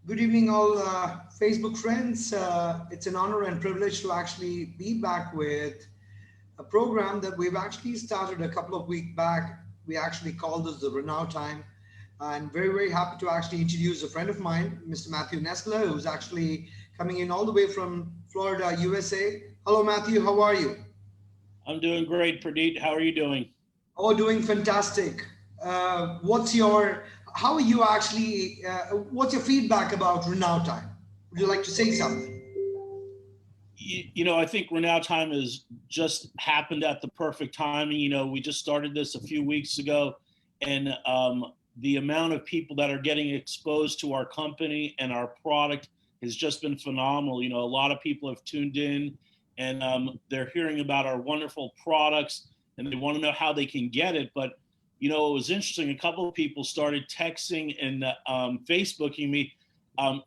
Good evening, all Facebook friends. It's an honor and privilege to actually be back with a program that we've actually started a couple of weeks back. We actually called this the Renown Time. I'm very, very happy to actually introduce a friend of mine, Mr. Matthew Nestler, who's actually coming in all the way from Florida, USA. Hello, Matthew. How are you? I'm doing great, Pradeep. How are you doing? Oh, doing fantastic. What's your, how are you actually, what's your feedback about Renown Time? Would you like to say something? I think Renown Time has just happened at the perfect timing. We just started this a few weeks ago, and the amount of people that are getting exposed to our company and our product has just been phenomenal. A lot of people have tuned in, and they're hearing about our wonderful products, and they want to know how they can get it. But it was interesting. A couple of people started texting and Facebooking me.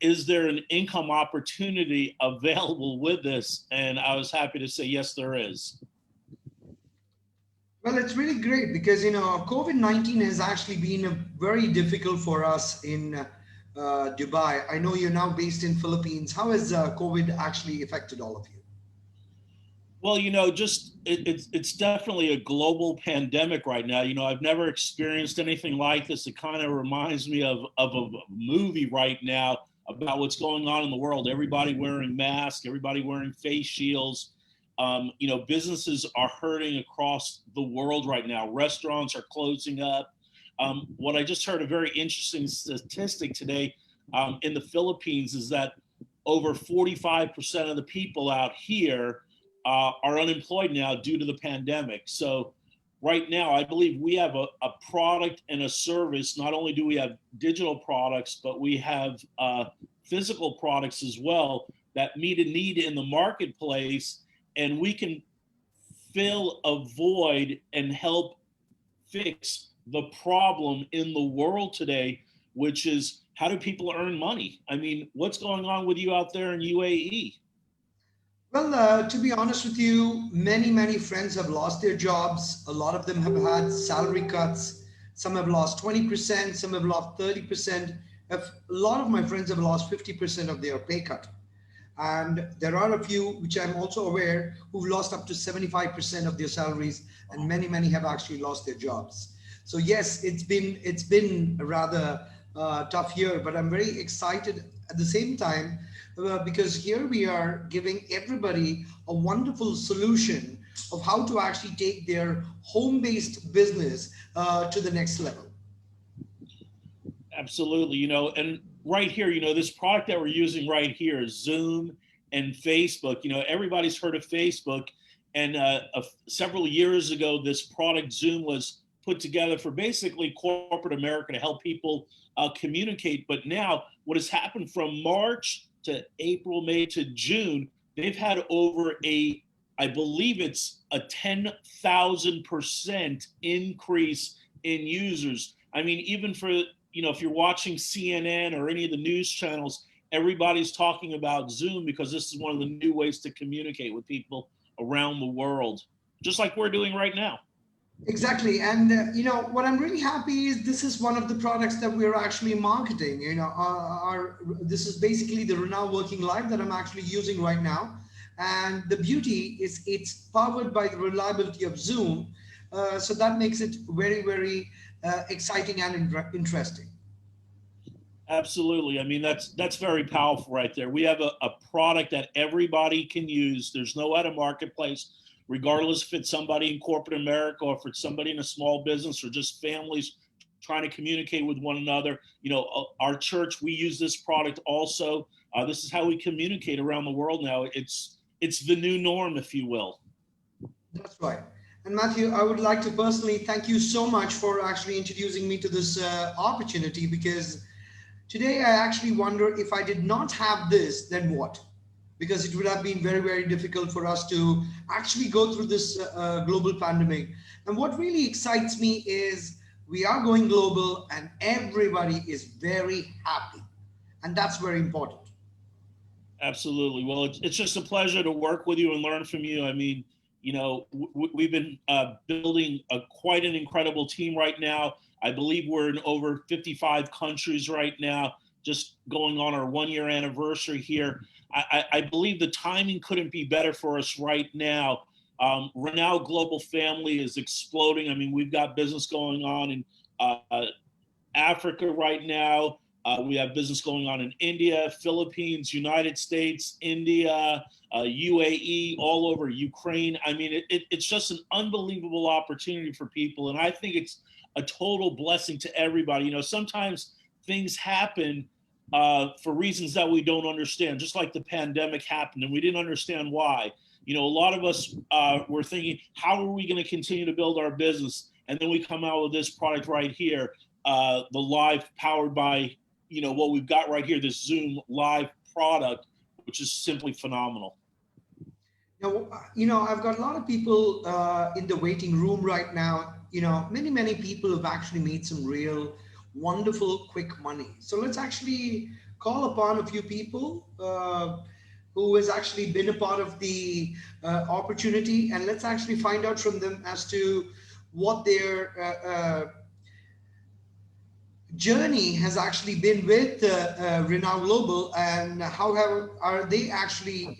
Is there an income opportunity available with this? And I was happy to say, yes, there is. Well, it's really great because COVID-19 has actually been very difficult for us in Dubai. I know you're now based in Philippines. How has COVID actually affected all of you? Well, just it's definitely a global pandemic right now. I've never experienced anything like this. It kind of reminds me of a movie right now about what's going on in the world. Everybody wearing masks, everybody wearing face shields. Businesses are hurting across the world right now. Restaurants are closing up. What I just heard, a very interesting statistic today in the Philippines, is that over 45% of the people out here are unemployed now due to the pandemic. So right now, I believe we have a product and a service. Not only do we have digital products, but we have physical products as well that meet a need in the marketplace, and we can fill a void and help fix the problem in the world today, which is, how do people earn money? I mean, what's going on with you out there in UAE? Well, to be honest with you, many, many friends have lost their jobs. A lot of them have had salary cuts. Some have lost 20%, some have lost 30%. A lot of my friends have lost 50% of their pay cut. And there are a few, which I'm also aware, who've lost up to 75% of their salaries, and many, many have actually lost their jobs. So yes, it's been a rather tough year, but I'm very excited at the same time because here we are giving everybody a wonderful solution of how to actually take their home-based business to the next level. Absolutely. And right here, this product that we're using right here, Zoom and Facebook. Everybody's heard of Facebook, and several years ago, this product Zoom was put together for basically corporate America to help people communicate. But now, what has happened from March to April, May to June, they've had over I believe it's a 10,000% increase in users. I mean, even for, if you're watching CNN or any of the news channels, everybody's talking about Zoom because this is one of the new ways to communicate with people around the world, just like we're doing right now. Exactly. And what I'm really happy is this is one of the products that we're actually marketing. This is basically the Renown Working Life that I'm actually using right now. And the beauty is it's powered by the reliability of Zoom. So that makes it very, very exciting and interesting. Absolutely. I mean, that's very powerful right there. We have a product that everybody can use. There's no other marketplace, regardless if it's somebody in corporate America or if it's somebody in a small business or just families trying to communicate with one another. Our church, we use this product also. This is how we communicate around the world now. It's the new norm, if you will. That's right. And Matthew, I would like to personally thank you so much for actually introducing me to this opportunity, because today I actually wonder, if I did not have this, then what? Because it would have been very, very difficult for us to actually go through this global pandemic. And what really excites me is we are going global and everybody is very happy. And that's very important. Absolutely. Well, it's just a pleasure to work with you and learn from you. I mean, you know, we've been building quite an incredible team right now. I believe we're in over 55 countries right now, just going on our 1 year anniversary here. I believe the timing couldn't be better for us right now. Renown Global Family is exploding. I mean, we've got business going on in Africa right now. We have business going on in India, Philippines, United States, India, UAE, all over Ukraine. I mean, it's just an unbelievable opportunity for people. And I think it's a total blessing to everybody. You know, sometimes things happen for reasons that we don't understand, just like the pandemic happened and we didn't understand why. You know, a lot of us were thinking, how are we going to continue to build our business? And then we come out with this product right here, the live powered by, you know, what we've got right here, this Zoom live product, which is simply phenomenal. Now, I've got a lot of people in the waiting room right now. Many people have actually made some real wonderful quick money. So let's actually call upon a few people who has actually been a part of the opportunity, and let's actually find out from them as to what their journey has actually been with Renown Global, and are they actually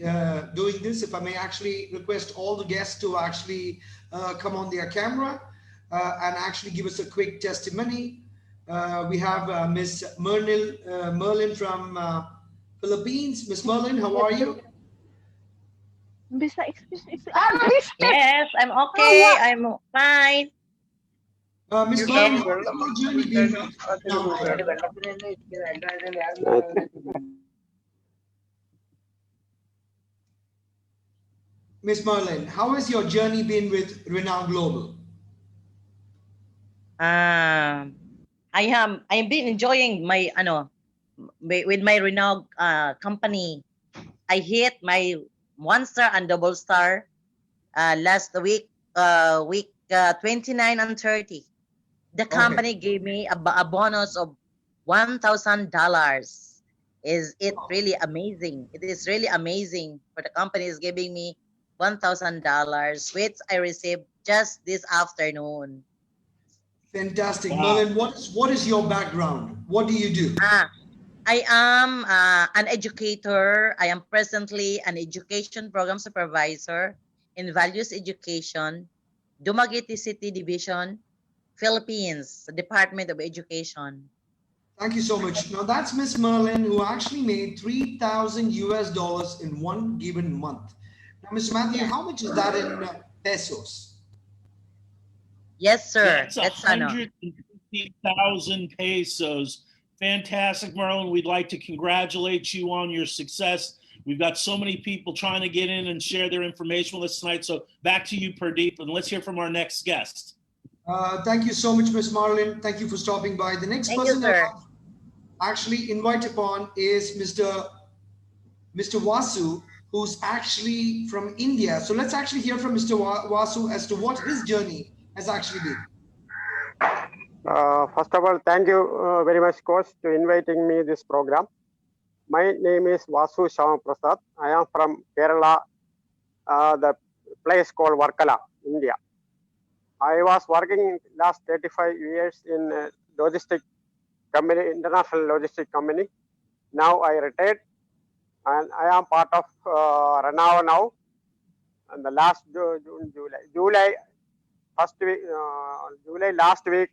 doing this. If I may actually request all the guests to actually come on their camera and actually give us a quick testimony. We have Miss Merlin from Philippines. Miss Merlin, how are you? Yes, I'm okay. I'm fine. Miss Merlin, how has your journey been with Renown Global? Miss Merlin, how has your journey been with Renown Global? Um, I've been enjoying my with my renowned company. I hit my 1 star and double star last week 29 and 30. The Okay. company gave me a bonus of $1,000. Is it really amazing? It is really amazing for the company is giving me $1,000, which I received just this afternoon. Fantastic. Wow. Merlin, what is your background? What do you do? Ah, I am an educator. I am presently an education program supervisor in values education, Dumaguete City Division, Philippines, Department of Education. Thank you so much. Now that's Miss Merlin who actually made 3,000 US dollars in one given month. Now, Mr. Matthew, Yeah. how much is that in pesos? Yes, sir. That's a That's ano. 150,000 pesos. Fantastic, Marlon. We'd like to congratulate you on your success. We've got so many people trying to get in and share their information with us tonight. So back to you, Pradeep, and let's hear from our next guest. Thank you so much, Miss Marlin. Thank you for stopping by. The next Thank you, person I'd sir. like to actually invite upon is Mr. Vasu, who's actually from India. So let's actually hear from Mr. Vasu as to what his journey has actually been. First of all, thank you very much, Coach, to inviting me this program. My name is Vasu Shyama Prasad. I am from Kerala, the place called Varkala, India. I was working last 35 years in logistic company, international logistic company. Now I retired, and I am part of Renown now. And the last July first week, July last week,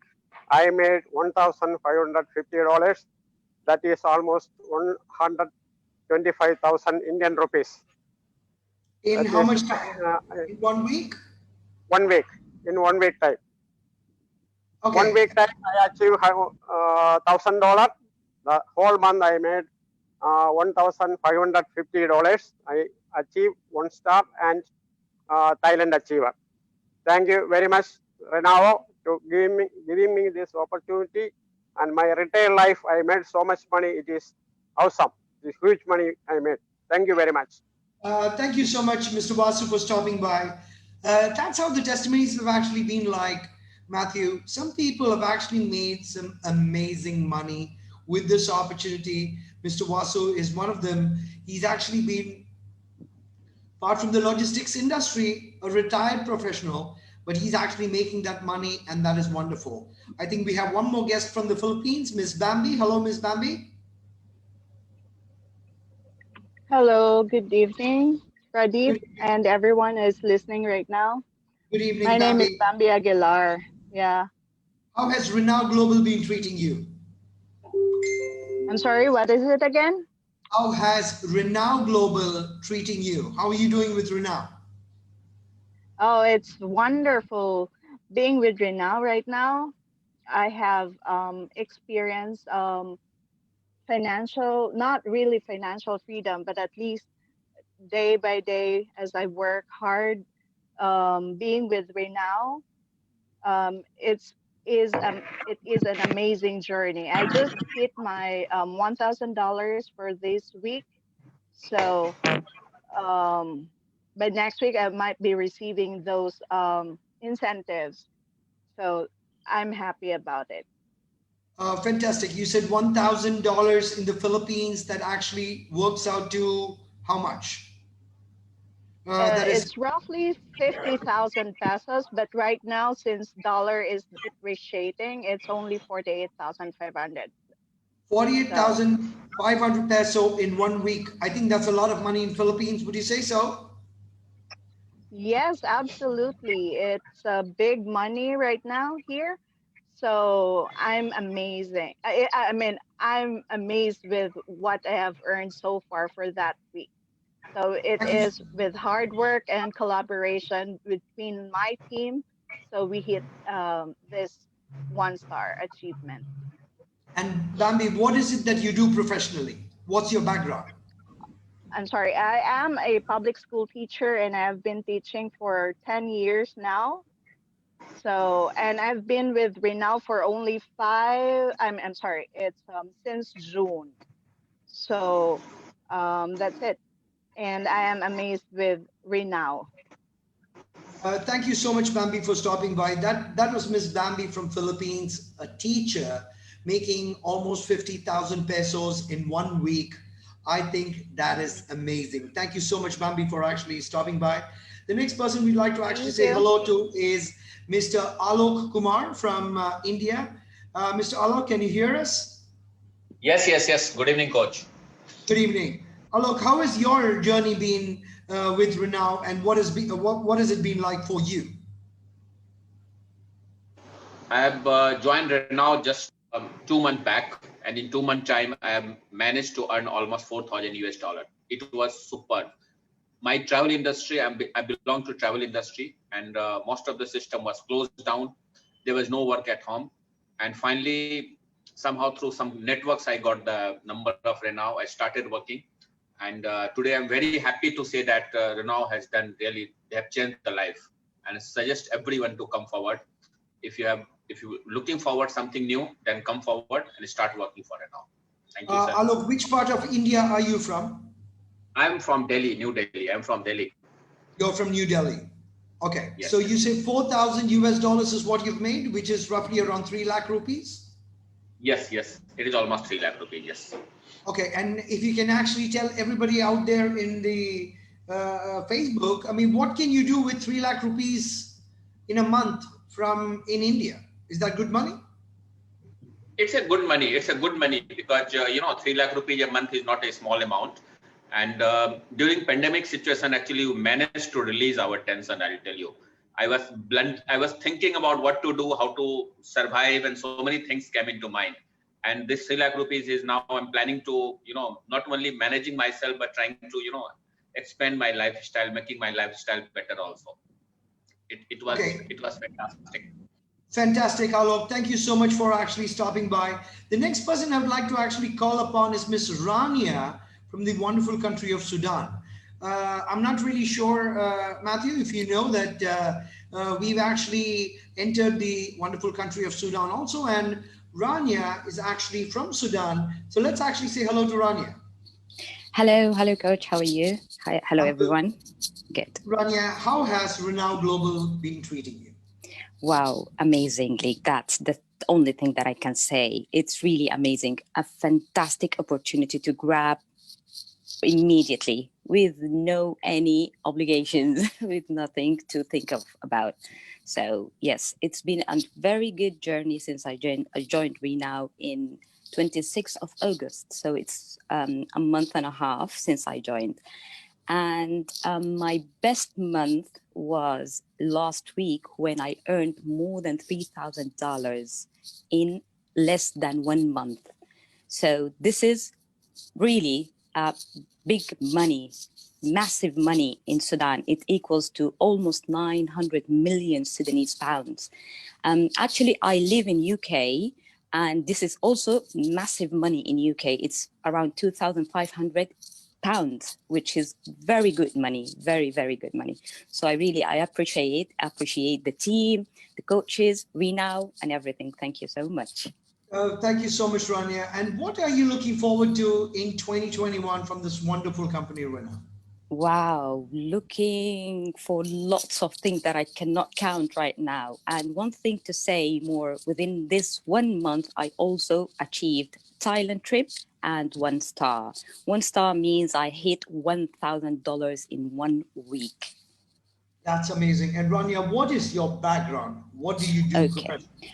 I made $1,550. That is almost 125,000 Indian rupees. In That how is much time? In 1 week? 1 week. In 1 week time. Okay. 1 week time, I achieved $1,000. The whole month I made $1,550. I achieved 1 star and Thailand achiever. Thank you very much, Renavo, to giving me this opportunity. And my retail life, I made so much money. It is awesome. This huge money I made. Thank you very much. Thank you so much, Mr. Vasu, for stopping by. That's how the testimonies have actually been like, Matthew. Some people have actually made some amazing money with this opportunity. Mr. Vasu is one of them. He's actually been, apart from the logistics industry, a retired professional, but he's actually making that money, and that is wonderful. I think we have one more guest from the Philippines, Miss Bambi. Hello, Miss Bambi. Hello, good evening, Pradeep, Good evening, and everyone is listening right now. good evening, My name is Bambi. Bambi Aguilar. Yeah. How has Renault Global been treating you? I'm sorry, what is it again? How has Renault Global treating you? How are you doing with Renault? Oh, it's wonderful being with Renow right now. I have experienced financial, not really financial freedom, but at least day by day as I work hard, being with Renow. It's it is an amazing journey. I just hit my $1,000 for this week, so um, by next week I might be receiving those incentives. So I'm happy about it. Fantastic. You said $1,000 in the Philippines. That actually works out to how much? That is It's roughly 50,000 pesos, but right now since dollar is depreciating, it's only 48,500. So 48,500 peso in 1 week. I think that's a lot of money in Philippines. Would you say so? yes, absolutely. It's big money right now here. So I'm amazing. I mean, I'm amazed with what I have earned so far for that week. So it Thank you. is with hard work and collaboration between my team. So we hit this 1 star achievement. And Bambi, what is it that you do professionally? What's your background? I'm sorry, I am a public school teacher and I've been teaching for 10 years now. So, and I've been with Renow for only I'm sorry, it's since June. So, that's it. And I am amazed with Renow. Thank you so much, Bambi, for stopping by. That was Miss Bambi from Philippines, a teacher making almost 50,000 pesos in 1 week. I think that is amazing. Thank you so much, Bambi, for actually stopping by. The next person we'd like to actually Thank say you. hello to is Mr. Alok Kumar from India. Mr. Alok, can you hear us? Yes, yes, yes. Good evening, coach. Good evening. Alok, how has your journey been with Renault, and what has it been like for you? I have joined Renault just 2 months back, and in 2 month time, I have managed to earn almost 4,000 US dollar. It was superb. My travel industry, I belong to travel industry, and most of the system was closed down. There was no work at home, and finally, somehow through some networks, I got the number of Renault. I started working, and today I'm very happy to say that Renault has done really. They have changed the life, and I suggest everyone to come forward. If you looking forward something new, then come forward and start working for Renault. Thank you, sir. Alok, which part of India are you from? I'm from Delhi, New Delhi. I'm from Delhi. You're from New Delhi. Okay, Yes, so you say 4,000 US dollars is what you've made, which is roughly around 3 lakh rupees. yes, yes. It is almost 3 lakh rupees. Yes. Okay, and if you can actually tell everybody out there in the Facebook, I mean, what can you do with 3 lakh rupees in a month from in India? Is that good money? It's a good money. It's a good money because 3 lakh rupees a month is not a small amount. And during pandemic situation, actually, we managed to release our tension. I'll tell you, I was blunt. I was thinking about what to do, how to survive, and so many things came into mind. And this 3 lakh rupees is now I'm planning to, not only managing myself but trying to, expand my lifestyle, making my lifestyle better also. It was Okay, it was fantastic. fantastic, Alok. Thank you so much for actually stopping by. The next person I would like to actually call upon is Miss Rania from the wonderful country of Sudan. I'm not really sure, Matthew, if you know that we've actually entered the wonderful country of Sudan also, and Rania is actually from Sudan. So let's actually say hello to Rania. Hello, coach. How are you? Hi, hello, I'm good. everyone. Good. Rania, how has Renault Global been treating you? Wow, amazingly. That's the only thing that I can say. It's really amazing. A fantastic opportunity to grab immediately with no any obligations, with nothing to think of about. So yes, it's been a very good journey since I joined Renow in 26th of August. So it's a month and a half since I joined. And my best month was last week when I earned more than $3,000 in less than 1 month. So this is really big money, massive money in Sudan. It equals to almost 900 million Sudanese pounds. Actually, I live in UK, and this is also massive money in UK. It's around 2,500 pounds, which is very good money, very, very good money. So I appreciate the team, the coaches, Renow, and everything. Thank you so much. Thank you so much, Rania. And what are you looking forward to in 2021 from this wonderful company, Rina? Wow, looking for lots of things that I cannot count right now. And one thing to say more, within this 1 month, I also achieved Thailand trip and 1 star. 1 star means I hit $1,000 in 1 week. That's amazing. And Rania, what is your background? What do you do Okay. professionally?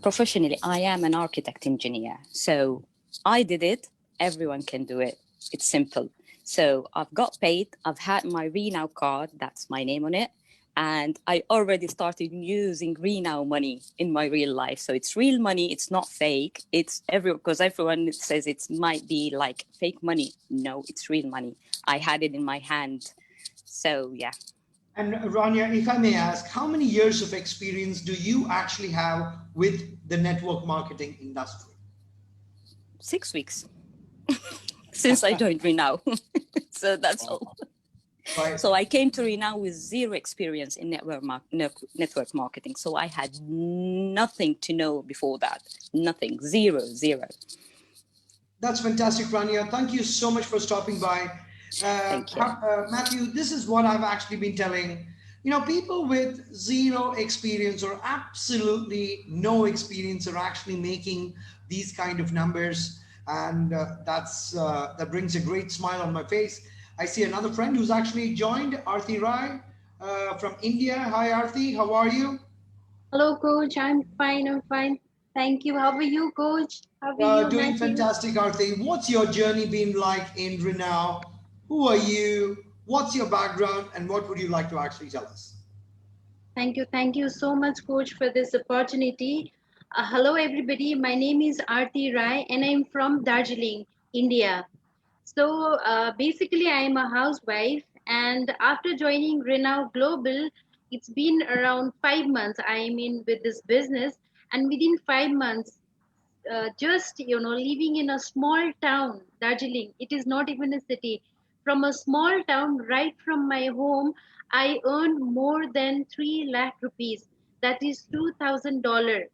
Professionally, I am an architect engineer. So I did it. Everyone can do it. It's simple. So I've got paid. I've had my Renow card. That's my name on it. And I already started using Renow money in my real life. So it's real money. It's not fake. It's because everyone says it might be like fake money. No, it's real money. I had it in my hand. So yeah, And Rania, if I may ask, how many years of experience do you actually have with the network marketing industry? 6 weeks since I joined Renow. So that's all. Right. So I came to Renow with zero experience in network marketing. So I had nothing to know before that. Nothing. Zero. That's fantastic, Rania. Thank you so much for stopping by. Thank you. Matthew, this is what I've actually been telling. People with zero experience or absolutely no experience are actually making these kind of numbers. And that brings a great smile on my face. I see another friend who's actually joined, R.I.C.H from India. Hi, R.I.C.H, how are you? Hello, coach. I'm fine. I'm fine. Thank you. How are you, coach? How are you, Doing Matthew? fantastic, Arthi. What's your journey been like in Renow? Who are you? What's your background? And what would you like to actually tell us? Thank you. Thank you so much, coach, for this opportunity. Hello, everybody. My name is Aarti Rai, and I'm from Darjeeling, India. So basically, I am a housewife, and after joining Renow Global, it's been around 5 months. I am in with this business, and within 5 months, just living in a small town, Darjeeling, it is not even a city. From a small town, right from my home, I earned more than 3 lakh rupees. That is $2,000.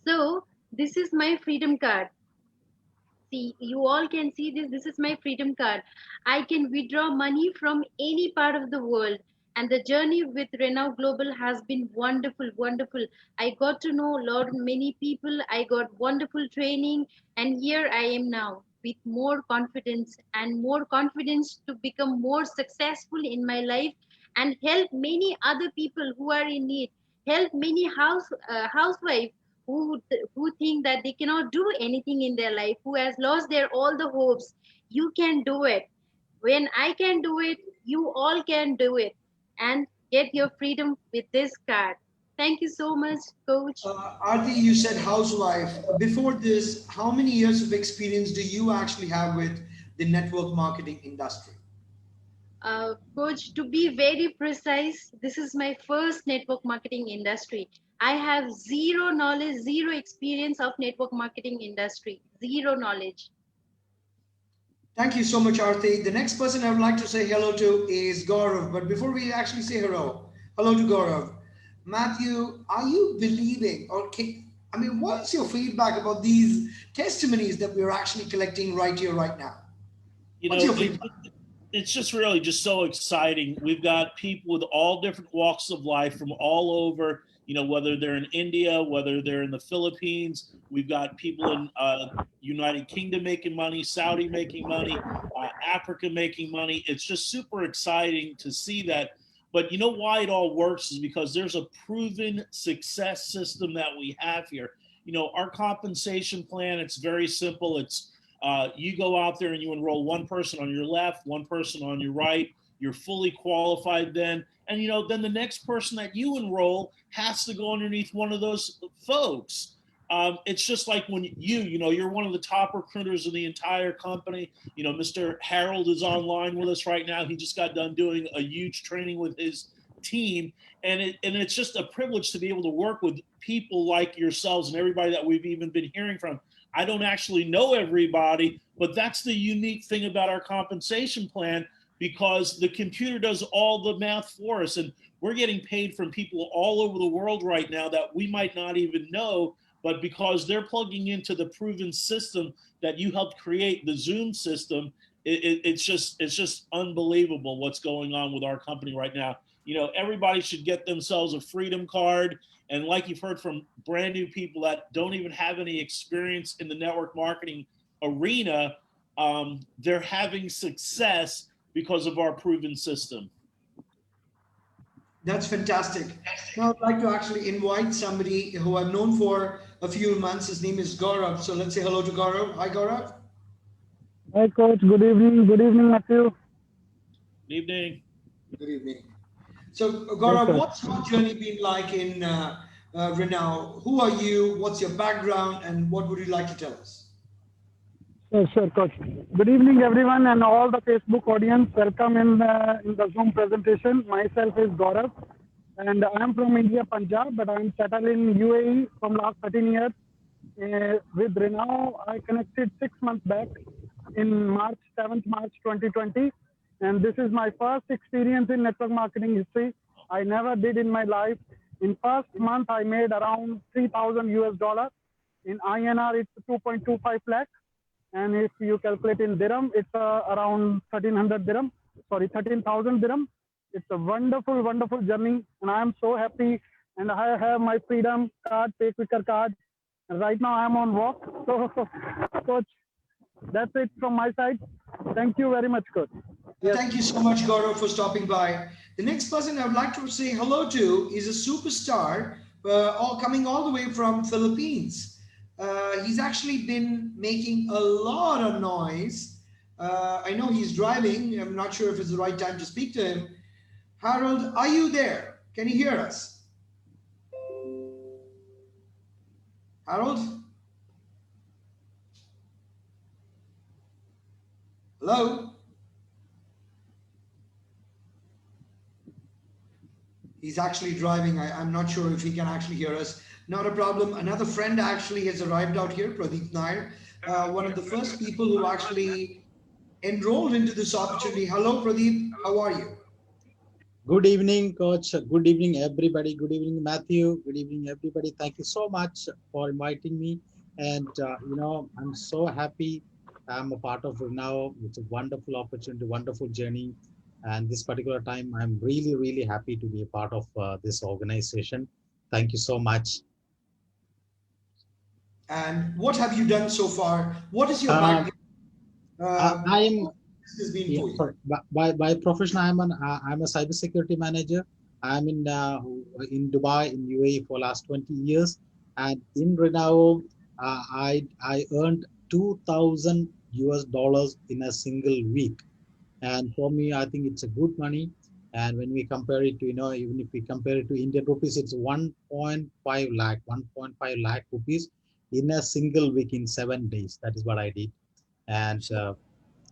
So this is my freedom card. See, you all can see this. This is my freedom card. I can withdraw money from any part of the world. And the journey with Renow Global has been wonderful, wonderful. I got to know a lot, many people. I got wonderful training, and here I am now with more confidence to become more successful in my life and help many other people who are in need. Help many housewives who think that they cannot do anything in their life, who has lost their all the hopes. You can do it. When I can do it, you all can do it, and get your freedom with this card. Thank you so much, coach. Arti, you said housewife. Before this, how many years of experience do you actually have with the network marketing industry? Coach, to be very precise, this is my first network marketing industry. I have zero knowledge, zero experience of network marketing industry, zero knowledge. Thank you so much, Arti. The next person I would like to say hello to is Gaurav. But before we actually say hello to Gaurav, Matthew, are you believing I mean, what's your feedback about these testimonies that we're actually collecting right here, right now? You What's know, your feedback? it's just really just so exciting. We've got people with all different walks of life from all over, whether they're in India, whether they're in the Philippines. We've got people in United Kingdom making money, Saudi making money, Africa making money. It's just super exciting to see that. But you know why it all works is because there's a proven success system that we have here. Our compensation plan, it's very simple. It's you go out there and you enroll one person on your left, one person on your right. You're fully qualified then. And then the next person that you enroll has to go underneath one of those folks. It's just like when you're one of the top recruiters in the entire company. Mr. Harold is online with us right now. He just got done doing a huge training with his team. And it's just a privilege to be able to work with people like yourselves and everybody that we've even been hearing from. I don't actually know everybody, but that's the unique thing about our compensation plan, because the computer does all the math for us. And we're getting paid from people all over the world right now that we might not even know, but because they're plugging into the proven system that you helped create, the Zoom system, it's just unbelievable what's going on with our company right now. Everybody should get themselves a Freedom Card. And like you've heard from brand new people that don't even have any experience in the network marketing arena, they're having success because of our proven system. That's fantastic. Now I'd like to actually invite somebody who I've known for a few months. His name is Gaurav. So let's say hello to Gaurav. Hi, Gaurav. Hi, Coach. Good evening. Good evening, Matthew. Good evening. Good evening. So, Yes, Gaurav, sir. what's your journey been like in Renault? Who are you? What's your background? And what would you like to tell us? Sure, Coach. Good evening, everyone, and all the Facebook audience. Welcome in the Zoom presentation. Myself is Gaurav, and I am from India, Punjab, but I am settled in UAE from last 13 years. With Renault, I connected 6 months back in March, 7th March 2020. And this is my first experience in network marketing history. I never did in my life. In first month, I made around 3,000 US dollars. In INR, it's 2.25 lakh. And if you calculate in dirham, it's around 1,300 dirham. Sorry, 13,000 dirham. It's a wonderful, wonderful journey. And I am so happy. And I have my Freedom card, Pay Quicker card. And right now I'm on walk. So, Coach, that's it from my side. Thank you very much, Coach. Yes. Thank you so much, Gaurav, for stopping by. The next person I would like to say hello to is a superstar, coming all the way from Philippines. He's actually been making a lot of noise. I know he's driving. I'm not sure if it's the right time to speak to him. Harold, are you there? Can you hear us? Harold? Hello? He's actually driving. I'm not sure if he can actually hear us. Not a problem. Another friend actually has arrived out here, Pradeep Nair, one of the first people who actually enrolled into this opportunity. Hello, Pradeep. How are you? Good evening, Coach. Good evening, everybody. Good evening, Matthew. Good evening, everybody. Thank you so much for inviting me. And, I'm so happy I'm a part of it now. It's a wonderful opportunity, wonderful journey. And this particular time, I'm really, really happy to be a part of this organization. Thank you so much. And what have you done so far? What is your Uh, background? I am This has been Yeah, for you. by profession, I'm a cybersecurity manager. I'm in Dubai in UAE for last 20 years, and in Renault, I earned 2,000 US dollars in a single week, and for me, I think it's a good money. And when we compare it to even if we compare it to Indian rupees, it's 1.5 lakh rupees in a single week in 7 days. That is what I did, and. It's a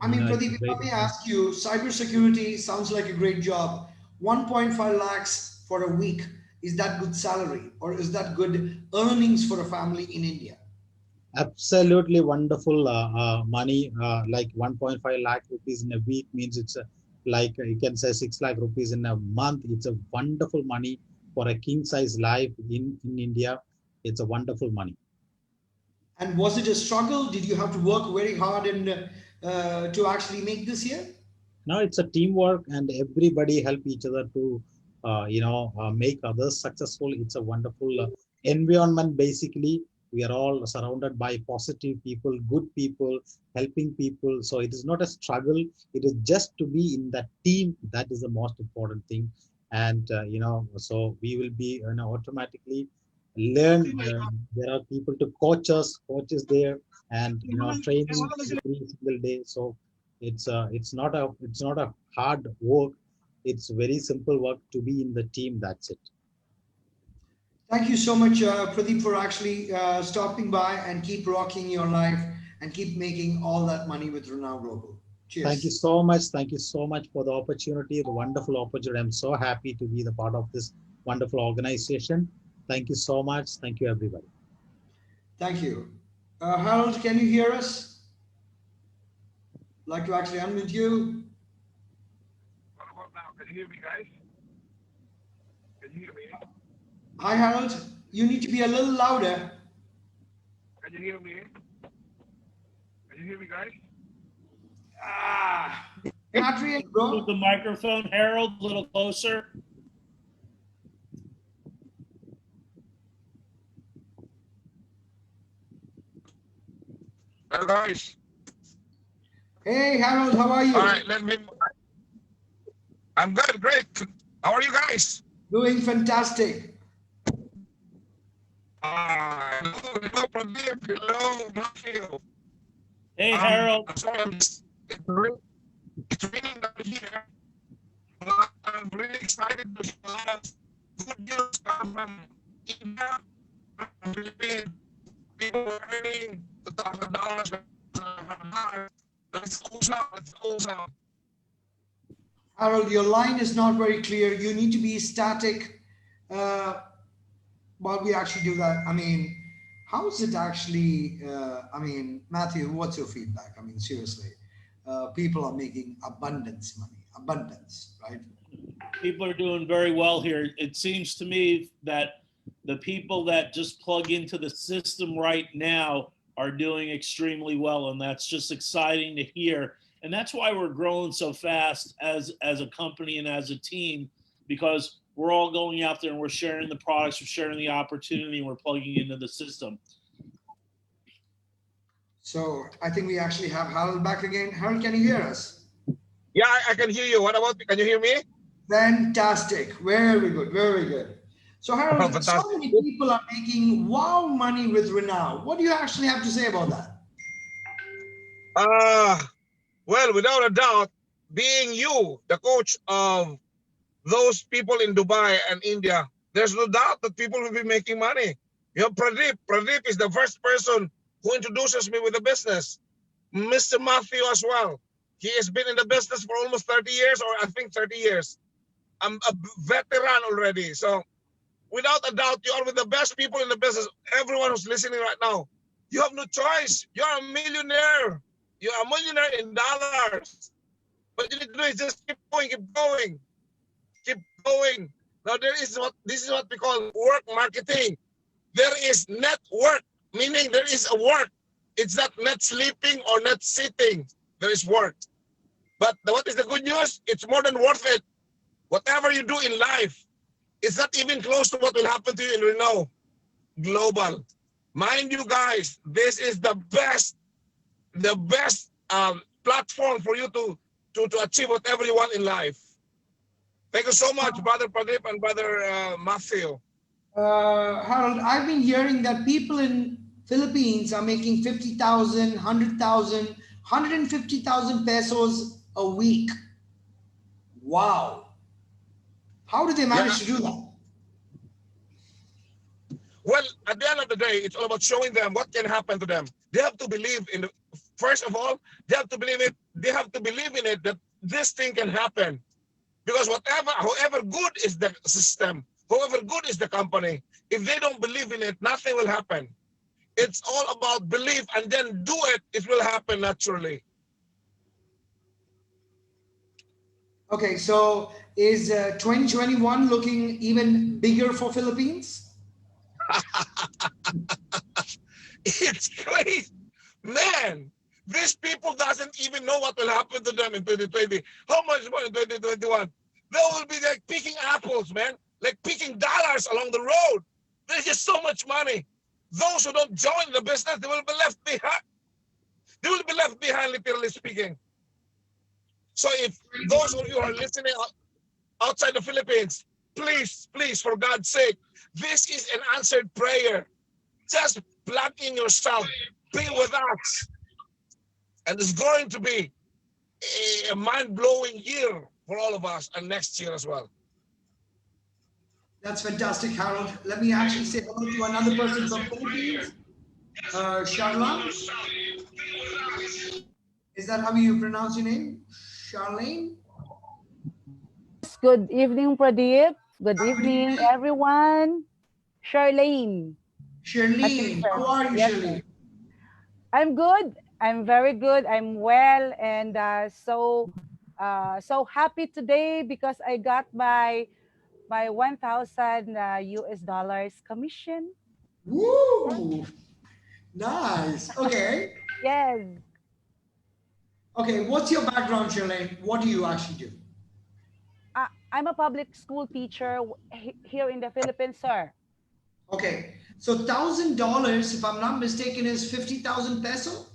Pradeep, if great I may ask you, cybersecurity sounds like a great job. 1.5 lakhs for a week. Is that good salary or is that good earnings for a family in India? absolutely wonderful money, like 1.5 lakh rupees in a week means it's like you can say 6 lakh rupees in a month. It's a wonderful money for a king size life in India. It's a wonderful money. And was it a struggle? Did you have to work very hard and to actually make this year? Now it's a teamwork and everybody help each other to make others successful. It's a wonderful environment. Basically, we are all surrounded by positive people, good people, helping people. So it is not a struggle. It is just to be in that team. That is the most important thing. And so we will be automatically learn. There are people to coach us, coaches there, and training every single day. So it's not a hard work. It's very simple work to be in the team. That's it. Thank you so much, Pradeep, for actually stopping by and keep rocking your life and keep making all that money with Renown Global. Thank you Cheers. so much. Thank you so much for the opportunity, the wonderful opportunity. I'm so happy to be the part of this wonderful organization. Thank you so much. Thank you, everybody. Thank you. Harold, can you hear us? Like to actually unmute you? What about now? Can you hear me, guys? Can you hear me? Hi, Harold. You need to be a little louder. Can you hear me? Can you hear me, guys? Ah, not really, Move bro. the microphone, Harold, a little closer. Well, guys. Hey, Harold, how are All you? right, I'm good, great. How are you guys? Doing fantastic. Hello, Pradeep. Hello, Matthew. Hey, Harold. I'm sorry, it's raining down here. But I'm really excited to share a lot of good news from India, from Philippines. People are earning $2,000. That's awesome. That's awesome. Harold, your line is not very clear. You need to be static uh, while we actually do that. I mean, how is it actually? I mean, Matthew, what's your feedback? I mean, seriously, people are making abundance money, abundance, right? People are doing very well here. It seems to me that the people that just plug into the system right now are doing extremely well, and that's just exciting to hear. And that's why we're growing so fast as a company and as a team, because we're all going out there and we're sharing the products, we're sharing the opportunity, and we're plugging into the system. So I think we actually have Harold back again. Harold, can you hear us? Yeah, I can hear you. What about, can you hear me? Fantastic. Very good. Very good. So, Oh, Harold, so fantastic. many people are making wow money with Renown. What do you actually have to say about that? Uh, well, without a doubt, being you, the coach of those people in Dubai and India, there's no doubt that people will be making money. You know, Pradeep. Pradeep is the first person who introduces me with the business. Mr. Matthew as well. He has been in the business for almost 30 years, or I think 30 years. I'm a veteran already. So without a doubt, you are with the best people in the business. Everyone who's listening right now, you have no choice. You're a millionaire. You're a millionaire in dollars. What you need to do is just keep going, keep going, keep going. Now this is what we call work marketing. There is network, meaning there is a work. It's not net sleeping or net sitting. There is work. But what is the good news? It's more than worth it. Whatever you do in life, it's not even close to what will happen to you in Renault Global. Mind you guys, this is the best platform for you to achieve whatever you want in life. Thank you so much, Brother Pradeep and Brother Matthew. Harold, I've been hearing that people in Philippines are making 50,000, 100,000, 150,000 pesos a week. Wow. How do they Yeah. manage to do that? Well, at the end of the day, it's all about showing them what can happen to them. They have to believe in the, first of all, they have to believe it. They have to believe in it that this thing can happen. Because however good is the system, however good is the company, if they don't believe in it, nothing will happen. It's all about belief, and then do it. It will happen naturally. Okay, so is 2021 looking even bigger for Philippines? It's crazy, man. These people doesn't even know what will happen to them in 2020. How much more in 2021? They will be like picking apples, man, like picking dollars along the road. There's just so much money. Those who don't join the business, they will be left behind. They will be left behind, literally speaking. So if those of you who are listening outside the Philippines, please, please, for God's sake, this is an answered prayer. Just plug in yourself, be with us. And it's going to be a mind-blowing year for all of us, and next year as well. That's fantastic, Harold. Let me actually say hello to another person from Philippines, Charlene. Is that how you pronounce your name? Charlene? Good evening, Pradeep. Good evening, everyone. Charlene. Charlene, how are you, Yes, Charlene? I'm good. I'm very good. I'm well, and so happy today because I got my 1,000 US dollars commission. Woo! Nice. Okay. Yes. Okay, what's your background, Charlene? What do you actually do? I'm a public school teacher here in the Philippines, sir. Okay, so $1,000, if I'm not mistaken, is 50,000 peso?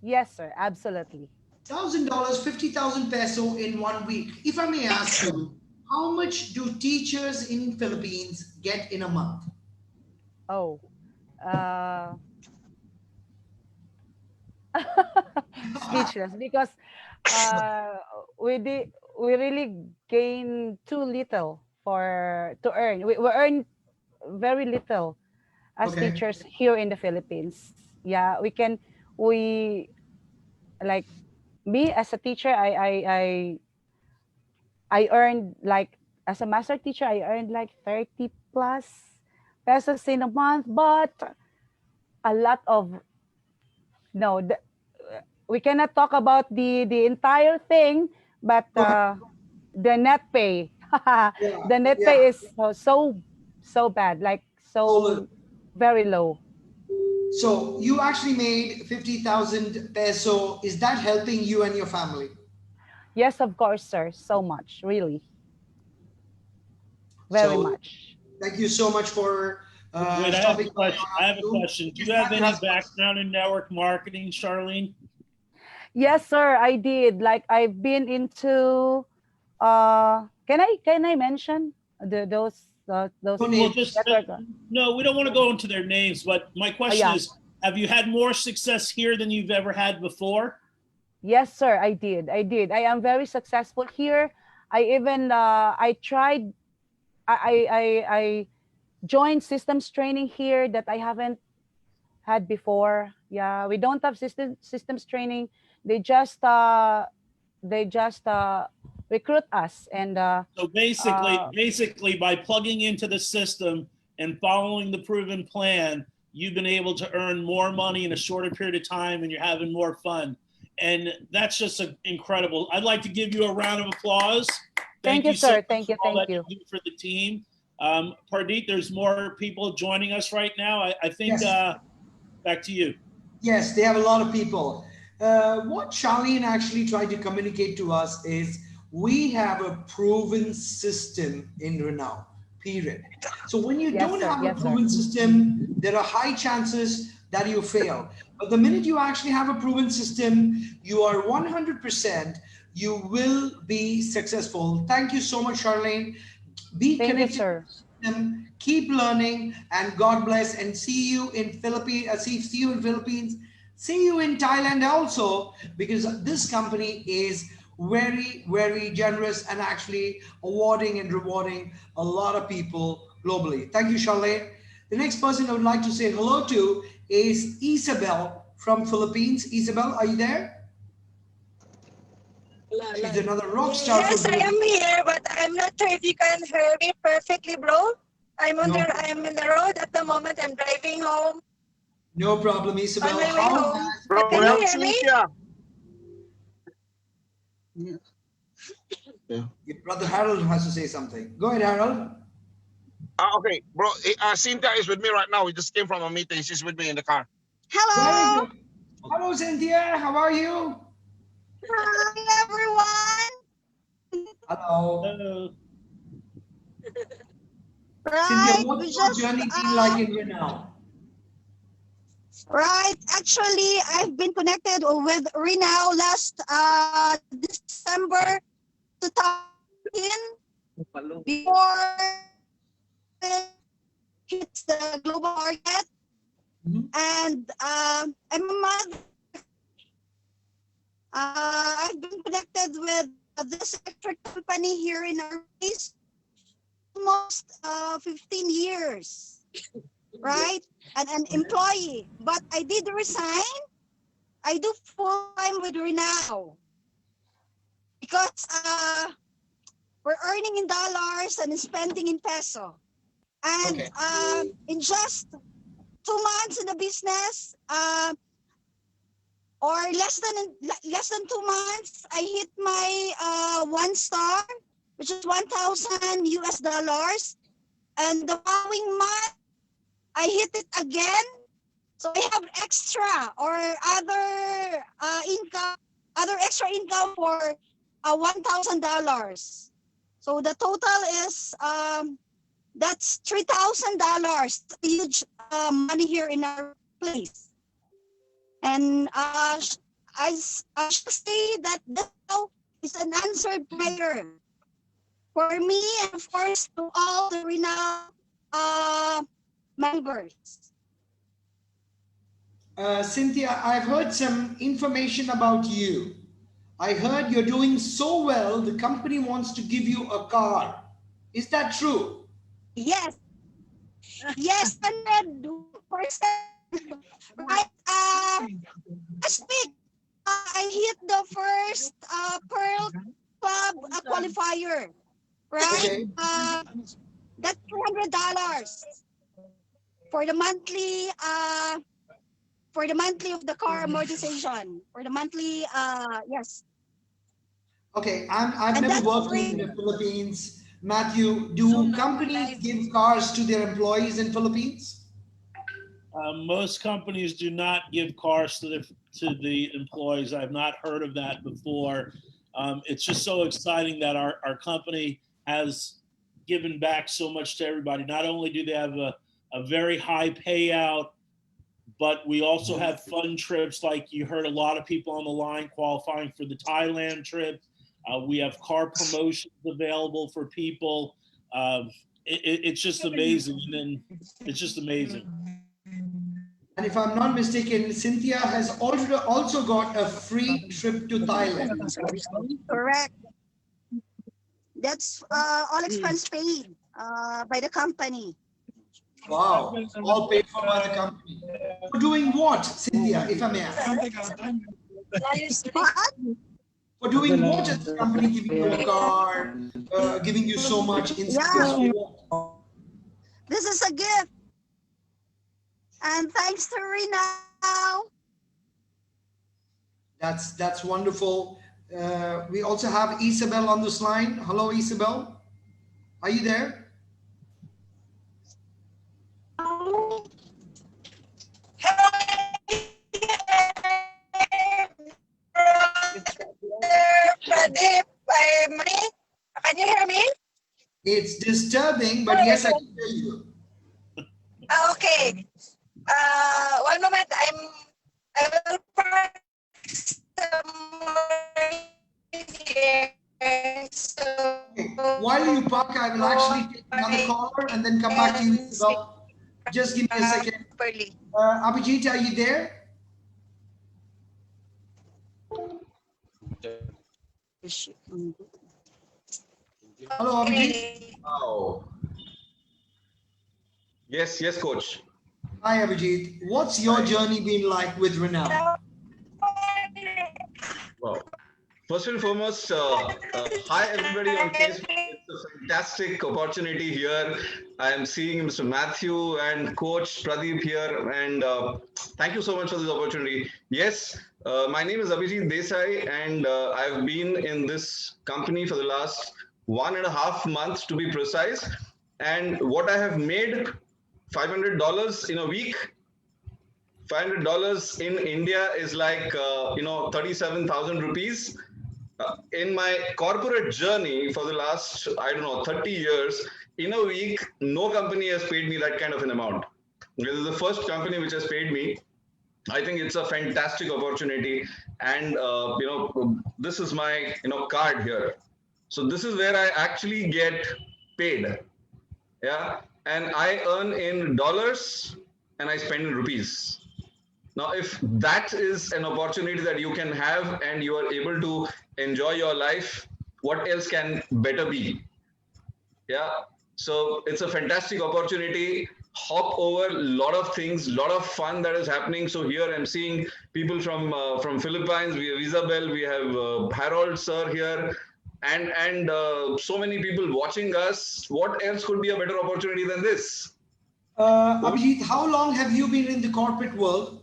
Yes, sir. Absolutely. $1,000, 50,000 peso in 1 week. If I may ask you, how much do teachers in Philippines get in a month? Oh, speechless because uh, we really gain too little to earn. We earn very little as Okay. teachers here in the Philippines. Yeah, we like me as a teacher. I earned like as a master teacher. I earned like 30 plus pesos in a month, but a lot of no. We cannot talk about the entire thing, but the net pay, the net Yeah. pay is so bad, like so very low. So you actually made 50,000 peso. Is that helping you and your family? Yes, of course, sir. So much, really, very So much. thank you so much for Wait, I have a stopping by question. on I our have a Zoom. question. Do Yes, you have Matthew any has a question. background in network marketing, Charlene? Yes, sir. I did. Like I've been into. Can I mention those No Well, name. just network? no. We don't want to go into their names, but my question Yeah. is: have you had more success here than you've ever had before? Yes, sir. I did. I am very successful here. I tried. I joined systems training here that I haven't had before. Yeah, we don't have systems training. They just recruit us and So basically, by plugging into the system and following the proven plan, you've been able to earn more money in a shorter period of time, and you're having more fun. And that's just incredible. I'd like to give you a round of applause. Thank you, so sir. much Thank you. for all Thank that you. you do for the team. Pardeep, there's more people joining us right now. I think Yes. back to you. Yes, they have a lot of people. What Charlene actually tried to communicate to us is we have a proven system in Renault, period. So when you Yes, don't sir. have a Yes, sir. proven system, there are high chances that you fail. But the minute you actually have a proven system, you are 100%, you will be successful. Thank you so much, Charlene. Be Thank you, connected to sir. the system, keep learning, and God bless. And see you in Philippines. See you in Philippines. See you in Thailand also, because this company is very generous and actually awarding and rewarding a lot of people globally. Thank you, Charlene. The next person I would like to say hello to is Isabel from Philippines. Isabel, are you there? She's another rock star from Yes, I am Philippines. here, but I'm not sure if you can hear me perfectly, bro. I'm No, in the road at the moment. I'm driving home no problem, on Isabel. my way How home. has But Bro, can we you have hear me? Cynthia. your brother Harold has to say something? Go ahead, Harold. Okay, bro. Cynthia is with me right now. We just came from a meeting. She's with me in the car. Very Hello. good. Hello, Cynthia. How are you? Hi, everyone. Hello. Cynthia, Right, what's we your just journey been like in Renault? right. Actually, I've been connected with Renow last December 2018 before it hits the global market. And I'm a mother. I've been connected with this electric company here in our place almost 15 years, right? And an employee. But I did resign. I do full time with Renow because we're earning in dollars and spending in peso. And in just 2 months in the business, or less than 2 months, I hit my 1 star, which is 1,000 US dollars. And the following month, I hit it again. So I have extra or other income, other extra income for $1,000. So the total is that's $3,000. Huge money here in our place. And I should say that this is an answered prayer for me and of course to all the renowned members. Cynthia, I've heard some information about you. I heard you're doing so well, the company wants to give you a car. Is that true? Yes, yes, 100%. Right. Last week, I hit the first Pearl Club qualifier. Right. That's $200 for the monthly. For the monthly of the car amortization. For the monthly. Yes. Okay, I've never worked in the Philippines. Matthew, do companies give cars to their employees in Philippines? Most companies do not give cars to the employees. I've not heard of that before. It's just so exciting that our company has given back so much to everybody. Not only do they have a very high payout, but we also have fun trips. Like you heard a lot of people on the line qualifying for the Thailand trip. We have car promotions available for people. It's just amazing. And then it's just amazing. And if I'm not mistaken, Cynthia has also got a free trip to Thailand. Correct. That's all expense paid by the company. Wow, all paid for by the company. For doing what, Cynthia, if I may ask? For doing what is the company giving you a car, giving you so much incentives? Yeah. This is a gift. And thanks to Renow. That's wonderful. We also have Isabel on this line. Hello, Isabel. Are you there? Pradeep, can you hear me? It's disturbing, but yes, I can hear you. Okay. One moment. I will park somewhere here. So, while you park, I will actually take another caller and then come back to you, Isabel. Just give me a second. Abhijit, are you there? Hello, Abhijit. Wow. Yes, yes, coach. Hi, Abhijit. What's your journey been like with Renault? Wow. First and foremost, hi everybody on Facebook. It's a fantastic opportunity here. I am seeing Mr. Matthew and Coach Pradeep here, and thank you so much for this opportunity. Yes, my name is Abhijit Desai, and I've been in this company for the last 1.5 months to be precise. And what I have made, $500 in a week. $500 in India is like 37,000 rupees. in my corporate journey for the last, I don't know, 30 years, in a week, no company has paid me that kind of an amount. This is the first company which has paid me. I think it's a fantastic opportunity, and this is my card here. So this is where I actually get paid, yeah, and I earn in dollars and I spend in rupees. Now, if that is an opportunity that you can have and you are able to enjoy your life, what else can better be? Yeah. So it's a fantastic opportunity. Hop over a lot of things, lot of fun that is happening. So here I'm seeing people from Philippines. We have Isabel, we have Harold sir here, and so many people watching us. What else could be a better opportunity than this? Abhijit, how long have you been in the corporate world?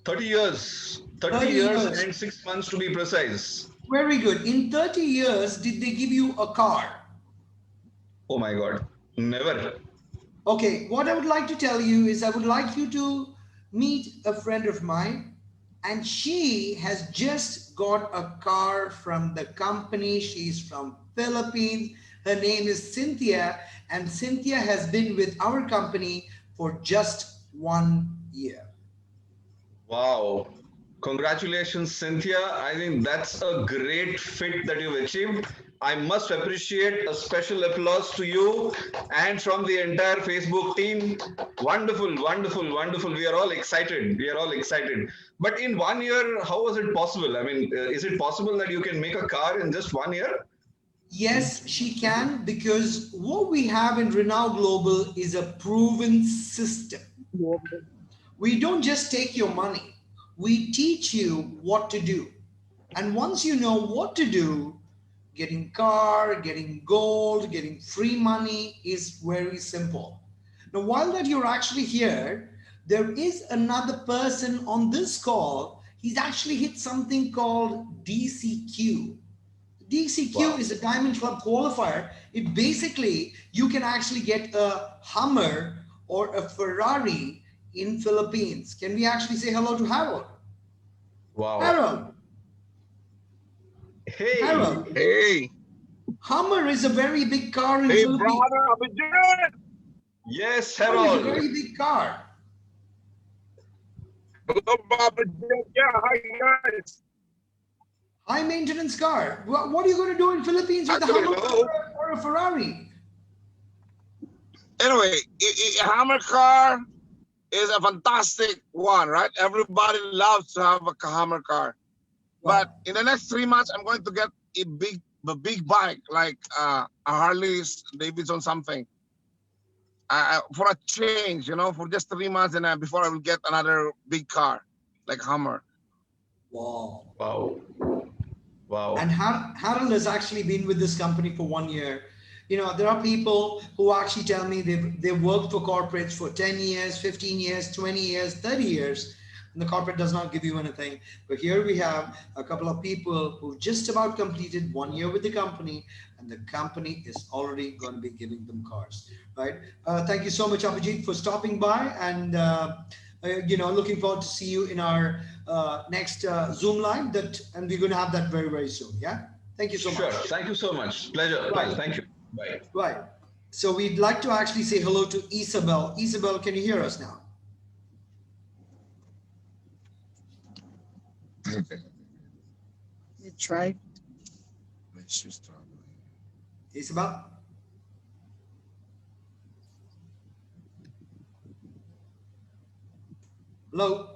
30 years. 30 30 years years. and 6 months to be precise. Very good. In 30 years, did they give you a car? Oh my God. Never. Okay, what I would like to tell you is I would like you to meet a friend of mine, and she has just got a car from the company. She's from Philippines. Her name is Cynthia, and Cynthia has been with our company for just 1 year. Wow. Congratulations, Cynthia. I think that's a great fit that you've achieved. I must appreciate a special applause to you and from the entire Facebook team. Wonderful, wonderful, wonderful. We are all excited. We are all excited. But in 1 year, how was it possible? I mean, is it possible that you can make a car in just 1 year? Yes, she can, because what we have in Renault Global is a proven system. We don't just take your money, we teach you what to do. And once you know what to do, getting car, getting gold, getting free money is very simple. Now, while that you're actually here, there is another person on this call. He's actually hit something called DCQ. DCQ Wow. is a Diamond Club qualifier. It basically, you can actually get a Hummer or a Ferrari in Philippines. Can we actually say hello to Harold? Wow. Harold, Hey. Harold, Hey, Hummer is a very big car in hey, Philippines. brother Abhijit. Yes, Hummer is a Harold. very big car. Hello, Abhijit. Yeah, hi guys. High maintenance car. What are you going to do in Philippines with a Actually, Hummer hello. or a Ferrari? Anyway, a Hammer car is a fantastic one, right? Everybody loves to have a Hammer car. But Wow. in the next 3 months, I'm going to get a big bike, like a Harley Davidson something, for a change, for just 3 months, and before I will get another big car, like Hummer. Wow. Wow. Wow. And Harold has actually been with this company for 1 year. You know, there are people who actually tell me they've worked for corporates for 10 years, 15 years, 20 years, 30 years, and the corporate does not give you anything. But here we have a couple of people who just about completed 1 year with the company, and the company is already going to be giving them cars, right? Thank you so much, Abhijit, for stopping by, and looking forward to see you in our next Zoom live. And we're going to have that very, very soon. Yeah. Thank you so Sure. much. Thank you so much. Pleasure. Pleasure. Right. Thank you. Bye. Right. So we'd like to actually say hello to Isabel. Isabel, can you hear us now? You try. Isabel? Hello?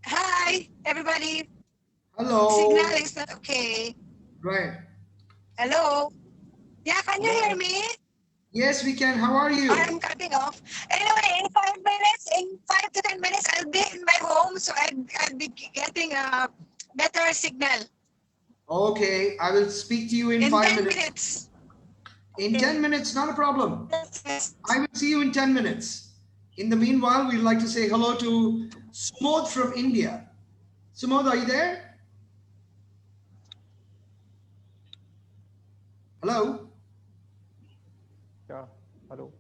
Hi, everybody. Hello? Signal is not okay. Right. Hello. Yeah, can you hear me? Yes, we can. How are you? I'm cutting off. Anyway, in 5 to 10 minutes, I'll be in my home, so I'll be getting a better signal. Okay, I will speak to you in 10 5 minutes. minutes. In 10 minutes, not a problem. Yes. I will see you in 10 minutes. In the meanwhile, we'd like to say hello to Sumod from India. Sumod, are you there? Hello? Yeah, hello.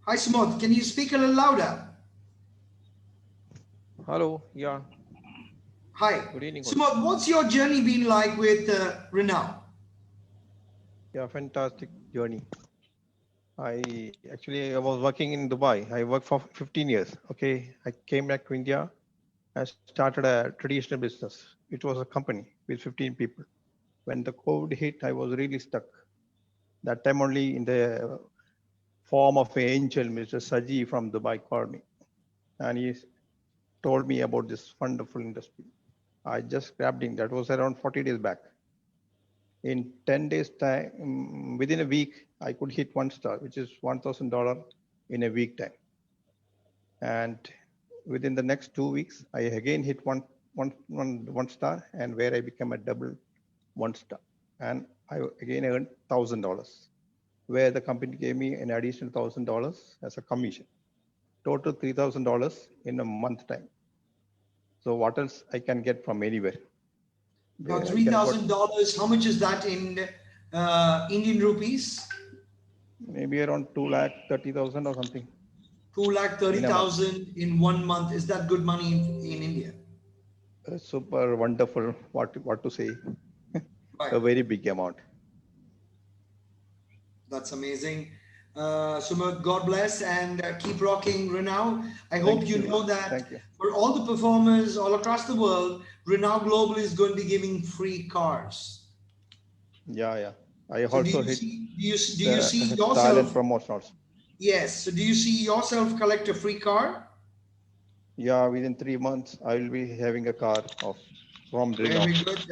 Hi, Sumod. Can you speak a little louder? Hello, yeah. Hi. Good evening, coach. Sumod, what's your journey been like with Renault? Yeah, fantastic journey. I was working in Dubai. I worked for 15 years. Okay, I came back to India. I started a traditional business. It was a company with 15 people. When the COVID hit, I was really stuck. That time only in the form of an angel, Mr. Saji from Dubai called me, and he told me about this wonderful industry. I just grabbed in. That was around 40 days back. In 10 days time, within a week, I could hit 1 star, which is $1,000 in a week time. And within the next 2 weeks, I again hit one star, and where I became a double 1 star. And I again earned $1,000, where the company gave me an additional $1,000 as a commission. Total $3,000 in a month time. So what else I can get from anywhere? Now, There I can got $3,000, how much is that in Indian rupees? maybe around 2,30,000 or something in a month. 2,30,000 in 1 month. Is that good money in India? Super wonderful. What to say? Right. A very big amount. That's amazing. Sumit, God bless and keep rocking Renault. I hope Thank you you. know that Thank you. for all the performers all across the world, Renault Global is going to be giving free cars. Yeah, yeah. I So also hit do you see the talent yourself? promotions. Yes. So do you see yourself collect a free car? Yeah, within 3 months, I will be having a car of from Renault. Very good.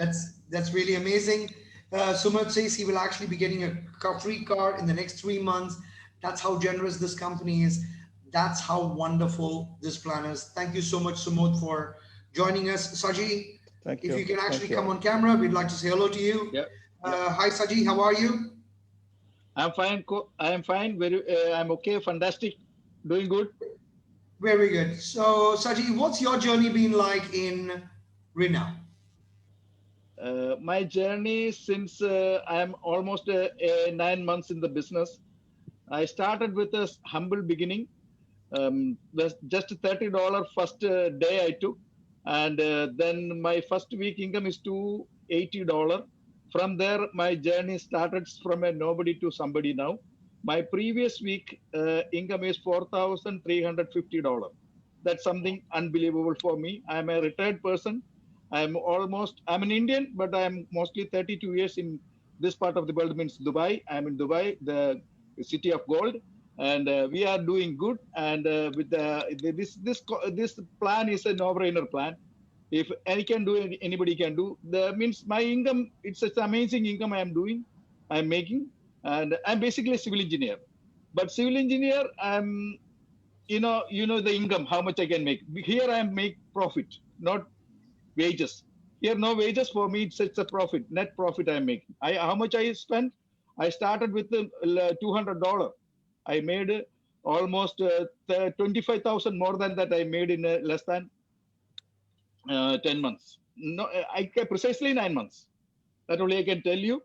That's really amazing. Sumit says he will actually be getting a free car in the next 3 months. That's how generous this company is. That's how wonderful this plan is. Thank you so much, Sumit, for joining us. Saji, Thank if you. you can Thank actually you come all. on camera, we'd like to say hello to you. Yeah, yeah. Hi, Saji. How are you? I'm fine. I am fine. I'm okay. Fantastic. Doing good. Very good. So, Saji, what's your journey been like in Rina? My journey since I am almost 9 months in the business. I started with a humble beginning. Just $30 first day I took, and then my first week income is $280. From there, my journey started from a nobody to somebody now. My previous week income is $4,350. That's something unbelievable for me. I'm a retired person. I'm an Indian, but I'm mostly 32 years in this part of the world, means Dubai. I'm in Dubai, the city of gold, and we are doing good. And with this plan is a no-brainer plan. If any can do, anybody can do. The means my income, it's such amazing income I am doing, I'm making, and I'm basically a civil engineer. But civil engineer, I'm you know the income, how much I can make. Here I make profit, not wages. Here no wages for me. It's a profit, net profit I'm making. How much I spent? I started with $200. I made almost 25,000 more than that. I made in less than 10 months. No, I precisely 9 months. That only I can tell you.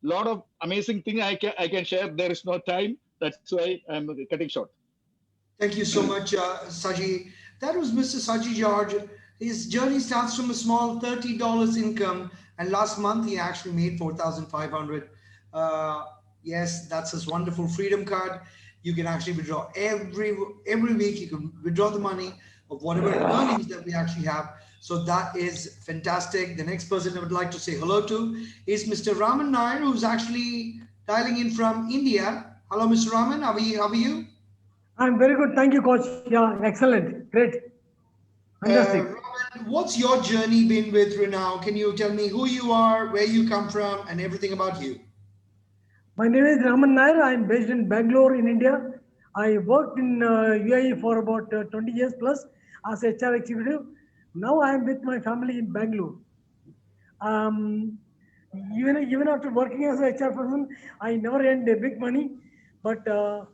Lot of amazing thing I can share. There is no time. That's why I'm cutting short. Thank you so much, Saji. That was Mr. Saji George. His journey starts from a small $30 income, and last month he actually made 4,500. Yes, that's his wonderful freedom card. You can actually withdraw every week. You can withdraw the money of whatever earnings that we actually have. So that is fantastic. The next person I would like to say hello to is Mr. Raman Nair, who's actually dialing in from India. Hello, Mr. Raman. How are you? How are you? I'm very good. Thank you, coach. Yeah, excellent. Great. Fantastic. Roman, what's your journey been with Renault? Can you tell me who you are, where you come from, and everything about you? My name is Raman Nair. I'm based in Bangalore in India. I worked in UAE for about 20 years plus as HR executive. Now I am with my family in Bangalore. Um, even after working as a HR person, I never earned a big money. But the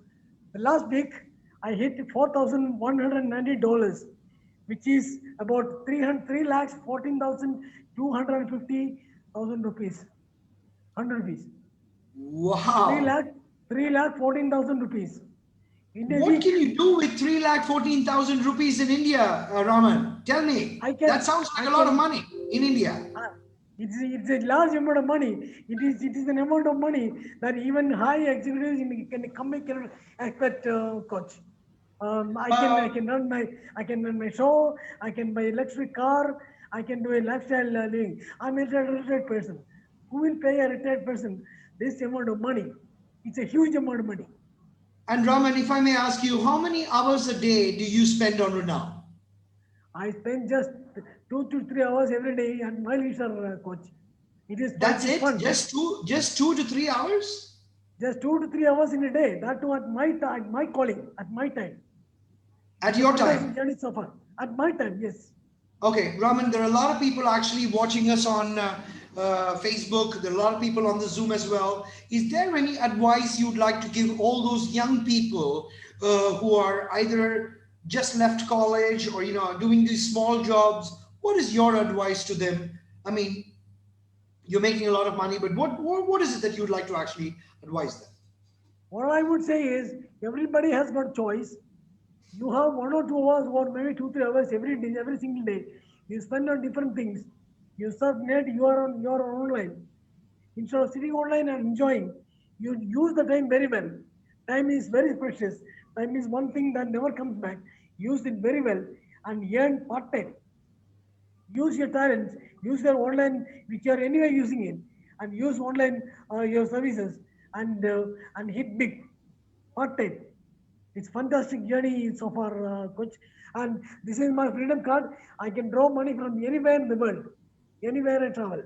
last week, I hit $4,190, which is about 3 lakhs 14,250 rupees, 100 rupees. Wow. 3 lakh 14,000 rupees. In a What week, can you do with 3,14,000 rupees in India, Raman? Tell me. That sounds I like a lot of can, money in India. it's a large amount of money. It is an amount of money that even high executives can come cannot expect, coach. I can run my show. I can buy electric car. I can do a lifestyle living. I'm a retired person. Who will pay a retired person this amount of money? It's a huge amount of money. And Raman, if I may ask you, how many hours a day do you spend on Renault? I spend just 2 to 3 hours every day at my leisure, coach. It That's is it? fun. Just 2 to 3 hours? Just 2 to 3 hours in a day. That too at my calling, at my time. At It's a your fantastic time? journey so far. At my time, yes. Okay, Raman, there are a lot of people actually watching us on Facebook. There are a lot of people on the Zoom as well. Is there any advice you'd like to give all those young people who are either just left college or doing these small jobs? What is your advice to them? I mean, you're making a lot of money, but what is it that you'd like to actually advise them? What I would say is everybody has got choice. You have 1 or 2 hours or maybe 2 3 hours every day, every single day. You spend on different things. You surf net, you are online. Instead of sitting online and enjoying, you use the time very well. Time is very precious. Time is one thing that never comes back. Use it very well and earn part time. Use your talents, use your online, which you are anyway using it, and use online your services and hit big part time. It's fantastic journey so far, coach. And this is my freedom card. I can draw money from anywhere in the world, anywhere I travel.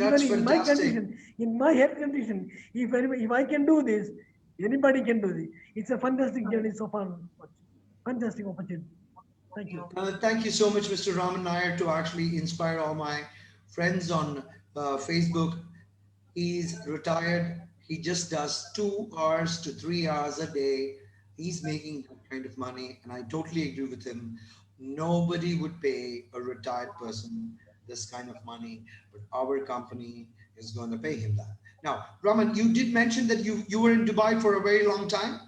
Even That's in my fantastic. condition, in my health condition, if I can do this, anybody can do this. It's a fantastic journey so far, coach. Fantastic opportunity. Thank you. Thank you so much, Mr. Raman Nair, to actually inspire all my friends on Facebook. He's retired. He just does 2 hours to 3 hours a day. He's making that kind of money, and I totally agree with him. Nobody would pay a retired person this kind of money, but our company is going to pay him that. Now, Raman, you did mention that you were in Dubai for a very long time.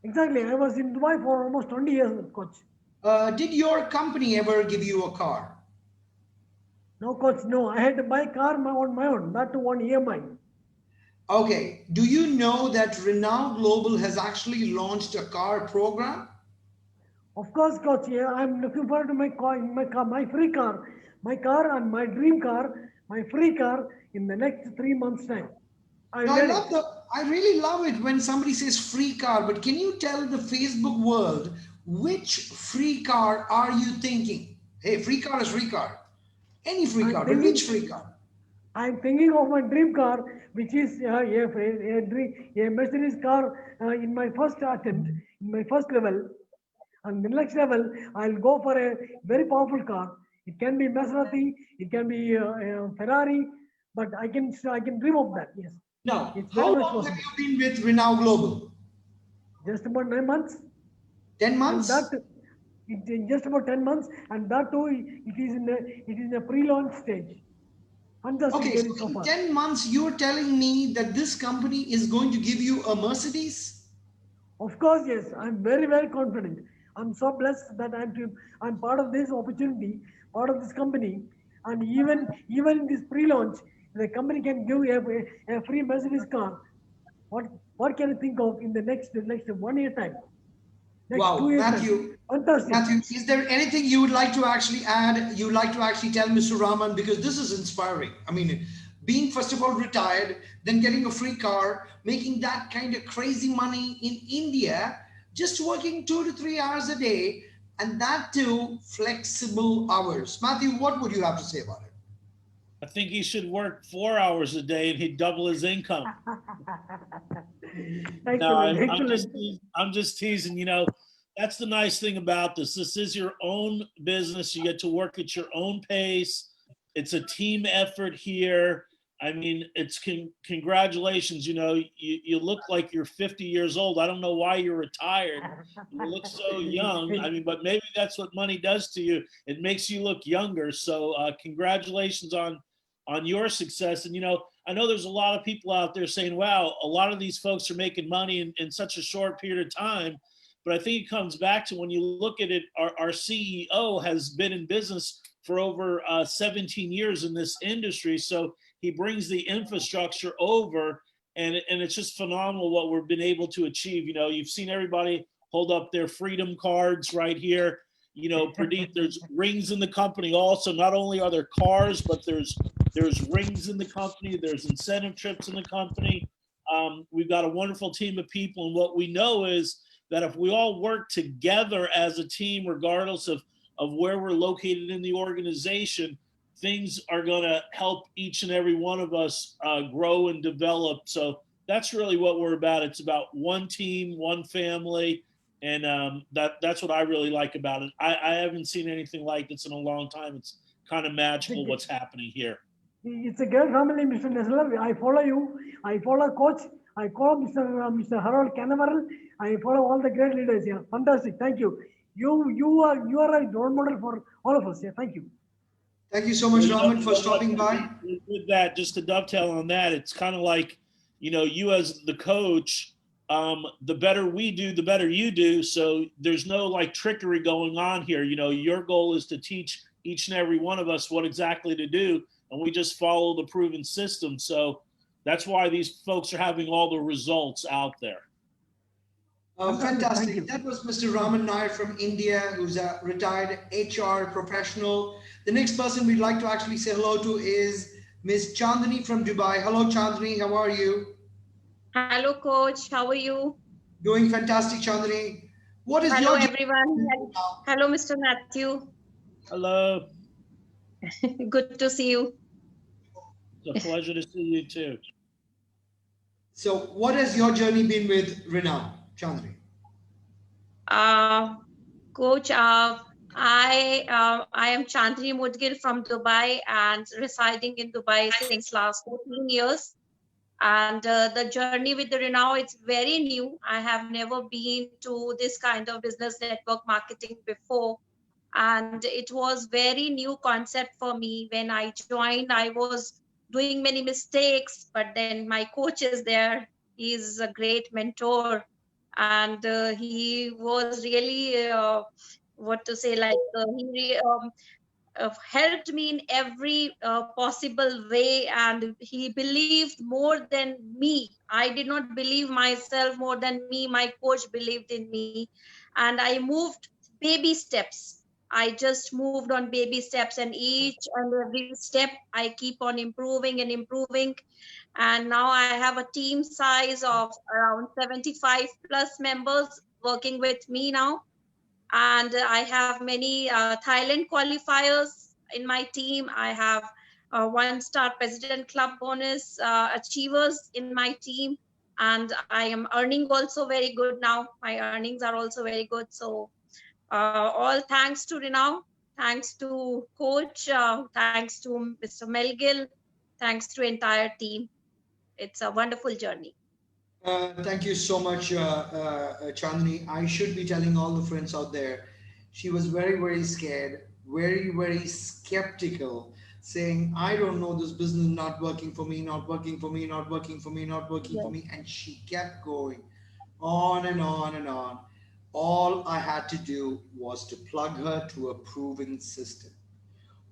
Exactly. I was in Dubai for almost 20 years, coach. Did your company ever give you a car? No, coach, no. I had to buy car on my own, not to one EMI. Okay. Do you know that Renault Global has actually launched a car program? Of course, coach. Yeah, I'm looking forward to my free car and my dream car, my free car in the next 3 months' time. Now, I'll get it. I really love it when somebody says free car, but can you tell the Facebook world which free car are you thinking? Hey, free car is free car. Any free I'm car, but which free thinking, car? I'm thinking of my dream car, which is a Mercedes car in my first attempt, in my first level. And the next level, I'll go for a very powerful car. It can be Maserati, it can be Ferrari, but I can dream of that. Yes, Now, it's very how much long have possible. you been with Renault Global? Just about 9 months, 10 and that months? it in just about 10 months, and that too it is in a pre-launch stage. Fantastic Okay, so journey so in far. 10 months, you're telling me that this company is going to give you a Mercedes? Of course, yes. I'm very, very confident. I'm so blessed that I'm part of this opportunity, part of this company, and even in this pre-launch, the company can give a free Mercedes car. What what can you think of in the next 1 year time, next two Wow, years time? Matthew, Fantastic. Matthew, is there anything you would like to actually add? You would like to actually tell Mr. Raman, because this is inspiring. I mean, being first of all retired, then getting a free car, making that kind of crazy money in India, just working 2 to 3 hours a day, and that too flexible hours. Matthew, what would you have to say about it? I think he should work 4 hours a day and he'd double his income. No, Excellent, excellent. I'm just teasing. That's the nice thing about this. This is your own business. You get to work at your own pace. It's a team effort here. I mean, it's congratulations. You look like you're 50 years old. I don't know why you're retired. You look so young. I mean, but maybe that's what money does to you. It makes you look younger. So congratulations on your success. And I know there's a lot of people out there saying, wow, a lot of these folks are making money in such a short period of time. But I think it comes back to when you look at it, our CEO has been in business for over 17 years in this industry. So he brings the infrastructure over, and it's just phenomenal what we've been able to achieve. You know, you've seen everybody hold up their freedom cards right here. You know, Pradeep, there's rings in the company also. Not only are there cars, but there's rings in the company, there's incentive trips in the company. We've got a wonderful team of people, and what we know is that if we all work together as a team, regardless of where we're located in the organization, things are going to help each and every one of us grow and develop. So that's really what we're about. It's about one team, one family, and that's what I really like about it. I haven't seen anything like this in a long time. It's kind of magical what's happening here. It's a great family, Mr. Nesler. I follow you. I follow Coach. I follow Mr. Harold Canaveral. I follow all the great leaders here. Fantastic. Thank you. You are a role model for all of us here. Thank you. Thank you so much, Raman, for stopping by. With that, just to dovetail on that, it's kind of like, you know, you as the coach, the better we do, the better you do. So there's no like trickery going on here. You know, your goal is to teach each and every one of us what exactly to do, and we just follow the proven system. So that's why these folks are having all the results out there. Fantastic. That was Mr. Raman Nair from India, who's a retired HR professional. The next person we'd like to actually say hello to is Ms. Chandani from Dubai. Hello, Chandani. How are you? Hello, Coach. How are you? Doing fantastic, Chandani. What is Hello, your everyone. Hello, Mr. Matthew. Hello. Good to see you. It's a pleasure to see you too. So what has your journey been with Renown, Chandani? Coach, I am Chandni Mudgil from Dubai and residing in Dubai since last 14 years. And the journey with the Renown, it's very new. I have never been to this kind of business network marketing before. And it was very new concept for me. When I joined, I was doing many mistakes, but then my coach is there. He's a great mentor, and he was really what to say, like helped me in every possible way, and he believed more than me. I did not believe myself more than me. My coach believed in me, and I moved baby steps. I just moved on baby steps, and each and every step I keep on improving and improving. And now I have a team size of around 75 plus members working with me now. And I have many Thailand qualifiers in my team. I have one-star President Club bonus achievers in my team, and I am earning also very good now. My earnings are also very good. So all thanks to Renown, thanks to Coach, thanks to Mr. Melgill, thanks to entire team. It's a wonderful journey. Thank you so much, Chandani. I should be telling all the friends out there, she was very, very scared, very, very skeptical, saying, I don't know, this business is not working for me, not working for me, not working for me, not working for me. And she kept going on and on and on. All I had to do was to plug her to a proven system.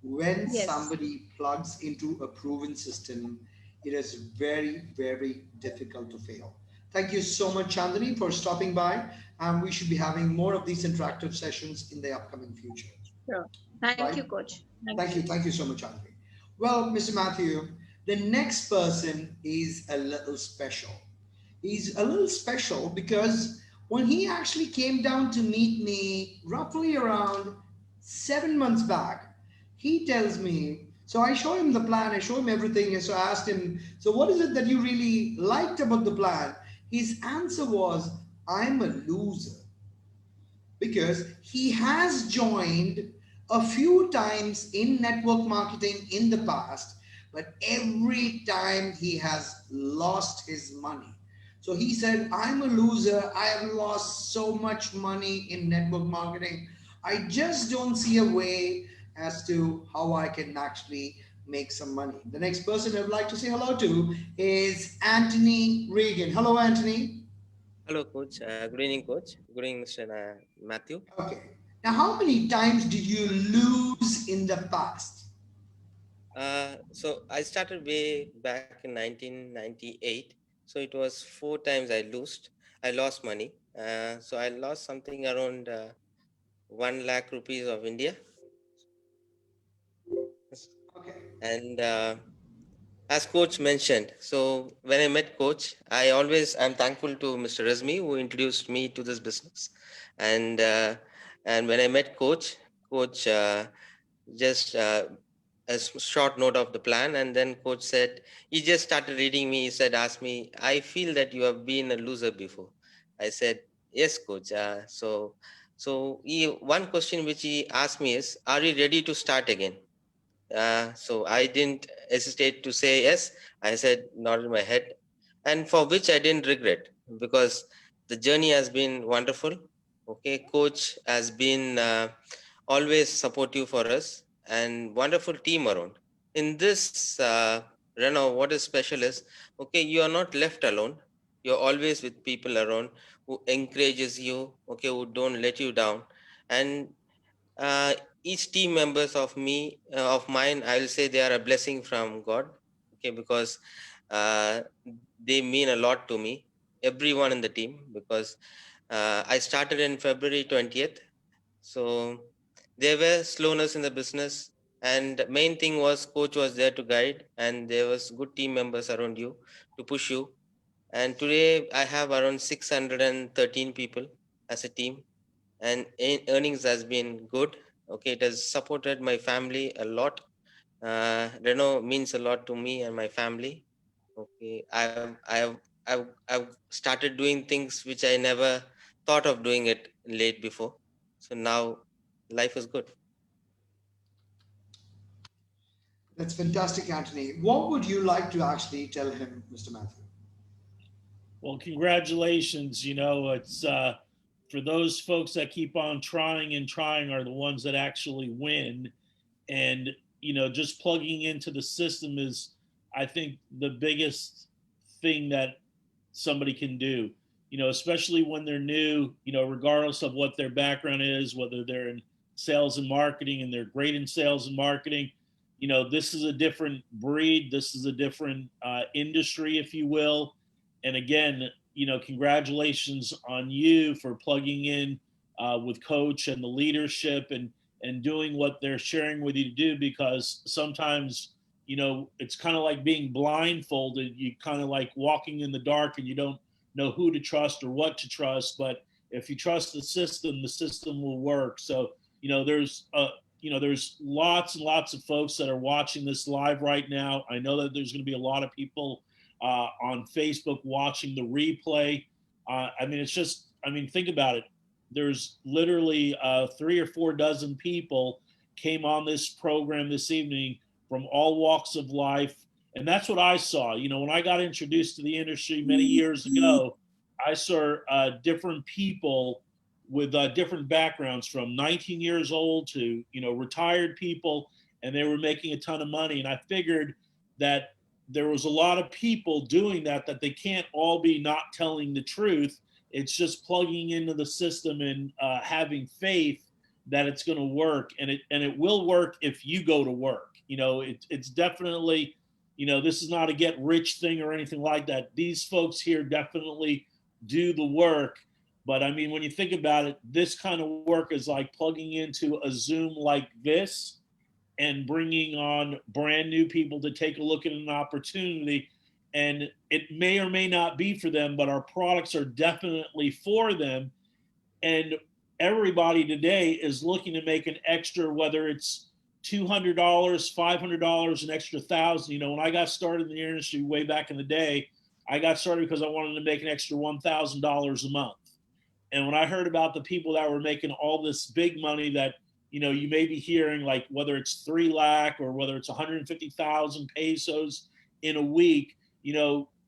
When somebody plugs into a proven system, it is very, very difficult to fail. Thank you so much, Chandani, for stopping by. And we should be having more of these interactive sessions in the upcoming future. Sure. Thank you, Coach. Thank you. Thank you so much, Chandani. Well, Mr. Matthew, the next person is a little special. He's a little special because when he actually came down to meet me roughly around 7 months back, he tells me, so I show him the plan, I show him everything. And so I asked him, so what is it that you really liked about the plan? His answer was, I'm a loser. Because he has joined a few times in network marketing in the past, but every time he has lost his money. So he said, I'm a loser. I have lost so much money in network marketing. I just don't see a way as to how I can actually make some money. The next person I'd like to say hello to is Anthony Regan. Hello, Anthony. Hello, coach. Good evening, coach. Good evening, Mr. Matthew. Okay. Now, how many times did you lose in the past? So I started way back in 1998. So it was 4 times I lost money. So I lost something around 1 lakh rupees of India. Okay. And as coach mentioned, so when I met coach, I'm thankful to Mr. Razmi who introduced me to this business. And when I met coach just a short note of the plan, and then coach said he just started reading me. He said, ask me, I feel that you have been a loser before. I said, yes, coach. One question which he asked me is, are you ready to start again? So I didn't hesitate to say yes. I said, not in my head, and for which I didn't regret, because the journey has been wonderful. Okay, coach has been always supportive for us, and wonderful team around. In this Renault, what is special is, okay, you are not left alone. You're always with people around who encourages you, okay, who don't let you down. And uh, each team members of mine, I will say they are a blessing from God. Okay, because uh, they mean a lot to me, everyone in the team, because I started in February 20th. So there were slowness in the business, and main thing was coach was there to guide, and there was good team members around you to push you. And today I have around 613 people as a team, and earnings has been good. Okay, it has supported my family a lot. Renault means a lot to me and my family. Okay, I've started doing things which I never thought of doing it late before. So now life is good. That's fantastic, Anthony. What would you like to actually tell him, Mr. Matthew? Well, congratulations. It's for those folks that keep on trying and trying are the ones that actually win. And, just plugging into the system is, I think, the biggest thing that somebody can do, especially when they're new, regardless of what their background is, whether they're in sales and marketing and they're great in sales and marketing. This is a different breed. This is a different industry, if you will. And again, congratulations on you for plugging in with coach and the leadership and doing what they're sharing with you to do, because sometimes it's kind of like being blindfolded. You kind of like walking in the dark and you don't know who to trust or what to trust. But if you trust the system will work. So there's lots and lots of folks that are watching this live right now. I know that there's going to be a lot of people on Facebook watching the replay. Think about it. There's literally 3 or 4 dozen people came on this program this evening from all walks of life. And that's what I saw. When I got introduced to the industry many years ago, I saw different people with different backgrounds, from 19 years old to, retired people, and they were making a ton of money. And I figured that there was a lot of people doing that they can't all be not telling the truth. It's just plugging into the system and having faith that it's going to work, and it will work if you go to work. It's definitely, this is not a get rich thing or anything like that. These folks here definitely do the work. But when you think about it, this kind of work is like plugging into a Zoom like this and bringing on brand new people to take a look at an opportunity. And it may or may not be for them, but our products are definitely for them. And everybody today is looking to make an extra, whether it's $200, $500, an extra 1,000. When I got started in the industry way back in the day, I got started because I wanted to make an extra $1,000 a month. And when I heard about the people that were making all this big money that, you may be hearing, like whether it's 3 lakh or whether it's 150,000 pesos in a week,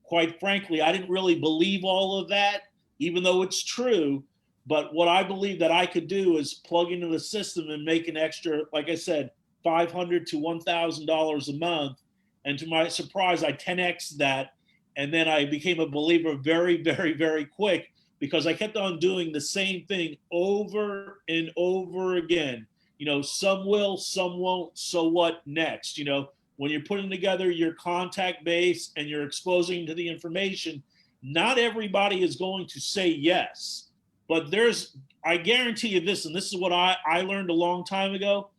quite frankly, I didn't really believe all of that, even though it's true. But what I believe that I could do is plug into the system and make an extra, like I said, $500 to $1,000 a month. And to my surprise, I 10x that. And then I became a believer very, very, very quick because I kept on doing the same thing over and over again. You know, some will, some won't. So what next? You know, when you're putting together your contact base and you're exposing to the information, not everybody is going to say yes. But I guarantee you this, and this is what I learned a long time ago.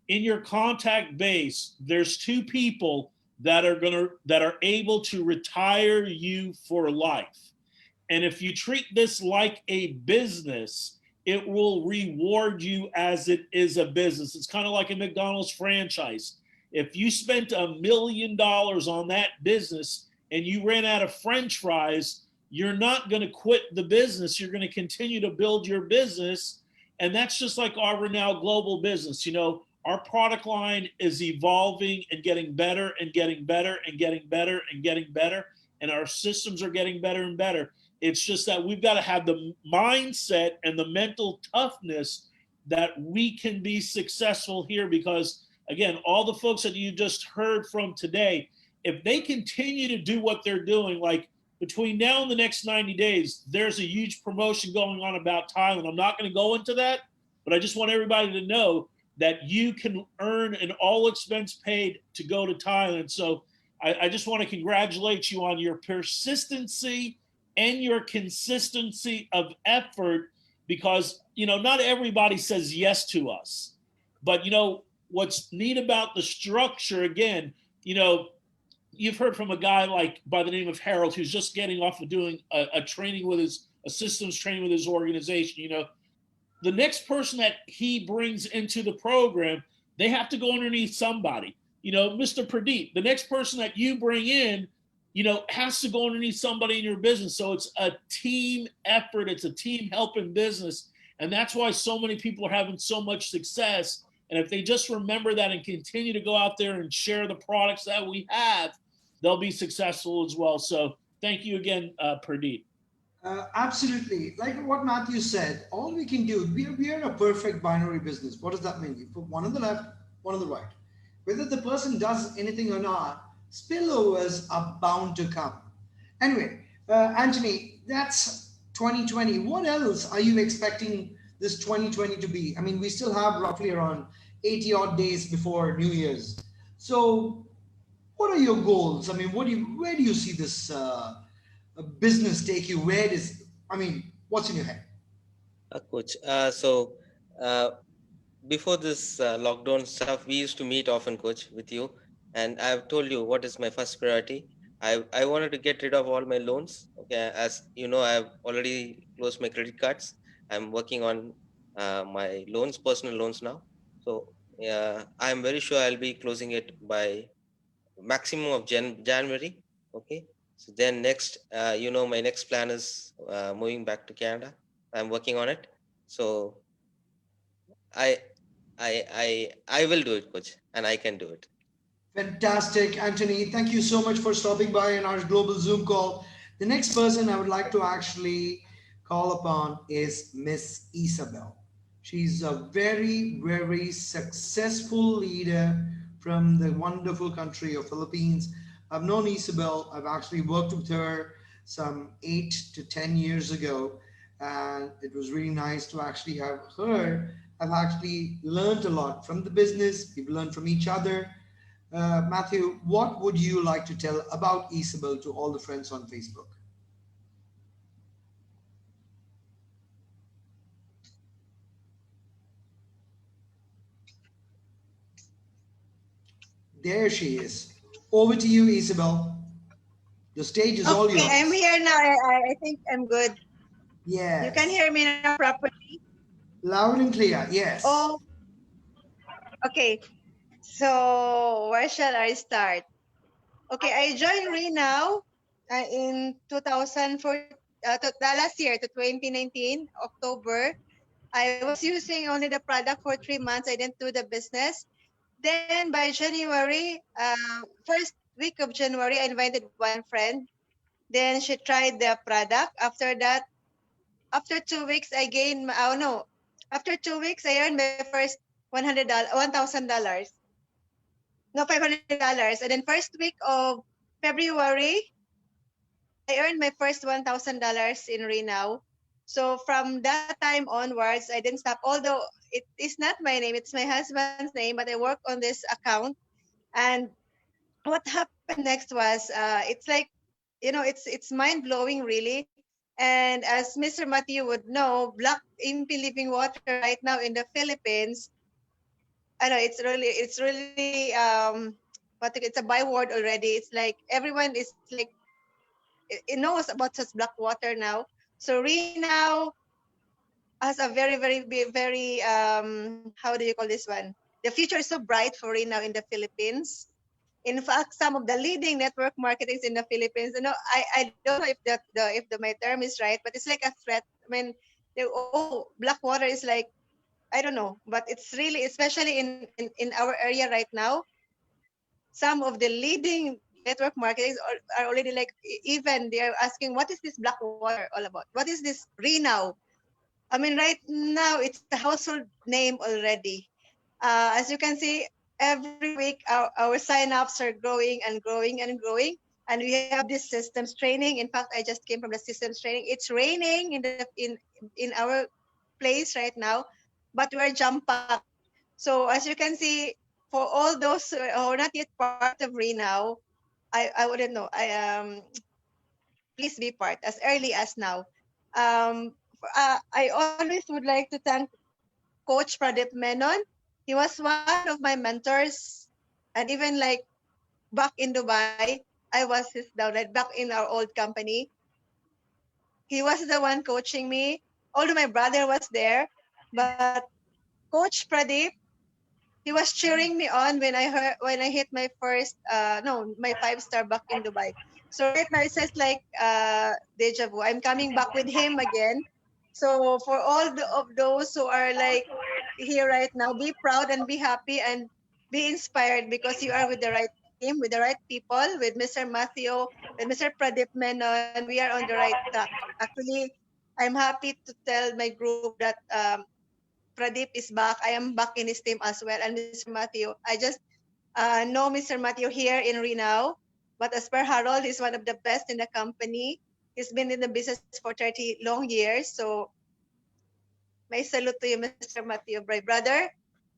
In your contact base, there's two people that are able to retire you for life. And if you treat this like a business, it will reward you as it is a business. It's kind of like a McDonald's franchise. If you spent $1 million on that business and you ran out of French fries, you're not going to quit the business. You're going to continue to build your business. And that's just like our Renown Global business. You know, our product line is evolving and getting better and getting better and getting better and getting better. And our systems are getting better and better. It's just that we've got to have the mindset and the mental toughness that we can be successful here because, again, all the folks that you just heard from today, if they continue to do what they're doing, like between now and the next 90 days, there's a huge promotion going on about Thailand. I'm not going to go into that, but I just want everybody to know that you can earn an all expense paid to go to Thailand. So I just want to congratulate you on your persistency and your consistency of effort because, you know, not everybody says yes to us. But, you know, what's neat about the structure, again, you know, you've heard from a guy like by the name of Harold, who's just getting off of doing a training with a systems training with his organization. You know, the next person that he brings into the program, they have to go underneath somebody. You know, Mr. Pradeep, the next person that you bring in, you know, has to go underneath somebody in your business. So it's a team effort. It's a team helping business. And that's why so many people are having so much success. And if they just remember that and continue to go out there and share the products that we have, they'll be successful as well. So thank you again, Pradeep. Absolutely. Like what Matthew said, all we can do, we are a perfect binary business. What does that mean? You put one on the left, one on the right. Whether the person does anything or not, spillovers are bound to come. Anyway, Anthony, that's 2020. What else are you expecting this 2020 to be? I mean, we still have roughly around 80 odd days before New Year's. So, what are your goals? I mean, where do you see this business take you? Where is, I mean, what's in your head? Coach. Uh, Before this lockdown stuff, we used to meet often, Coach, with you. And I've told you what is my first priority. I wanted to get rid of all my loans. Okay, as you know, I've already closed my credit cards. I'm working on my loans, personal loans now. So I'm very sure I'll be closing it by maximum of January. Okay. So then next, you know, my next plan is moving back to Canada. I'm working on it. So I I will do it, coach, and I can do it. Fantastic, Anthony. Thank you so much for stopping by on our global Zoom call. The next person I would like to actually call upon is Miss Isabel. She's a very, very successful leader from the wonderful country of Philippines. I've known Isabel. I've actually worked with her some 8 to 10 years ago, and it was really nice to actually have her. I've actually learned a lot from the business. We've learned from each other. Matthew, what would you like to tell about Isabel to all the friends on Facebook? There she is. Over to you, Isabel. The stage is all Okay, I'm yours. here now. I think I'm good. You can Yes. hear me now properly. Loud and clear. Yes. Oh, okay. So where shall I start? Okay, I joined Renown in 2004, last year, to 2019, October. I was using only the product for 3 months. I didn't do the business. Then by January, first week of January, I invited one friend. Then she tried the product. After that, after 2 weeks, I gained, oh no, after 2 weeks, I earned my first $100, $1,000. No, $500. And then first week of February, I earned my first $1,000 in Renow. So from that time onwards, I didn't stop. Although it is not my name, it's my husband's name, but I work on this account. And what happened next was, it's like, it's mind blowing, really. And as Mr. Matthew would know, black impy living water right now in the Philippines, I know it's really it's a byword already. It's like everyone is like it knows about just black water now. So Renow has a very how do you call this one? The future is so bright for Renow in the Philippines. In fact, some of the leading network marketings in the Philippines, I don't know if my term is right, but it's like a threat. I mean, black water is like, I don't know, but it's really, especially in our area right now, some of the leading network marketers are already like, even they are asking, what is this black water all about? What is this Renow? I mean, right now it's a household name already. As you can see, every week our sign-ups are growing and growing and growing. And we have this systems training. In fact, I just came from the systems training. It's raining in our place right now, but we're jam-packed. So as you can see, for all those who are not yet part of Renow, I wouldn't know. Please be part as early as now. I always would like to thank Coach Pradip Menon. He was one of my mentors, and even like back in Dubai, I was his downline back in our old company. He was the one coaching me. Although my brother was there, but Coach Pradip, he was cheering me on when I hit my first no my 5-star back in Dubai. So right now it says like deja vu. I'm coming back with him again. So for all of those who are like here right now, be proud and be happy and be inspired because you are with the right team, with the right people, with Mr. Matthew, with Mr. Pradip Menon. We are on the right track. Actually, I'm happy to tell my group that Pradeep is back. I am back in his team as well. And Mr. Matthew, I just know Mr. Matthew here in Renow. But as per Harold, he's one of the best in the company. He's been in the business for 30 long years. So may salute to you, Mr. Matthew, my brother.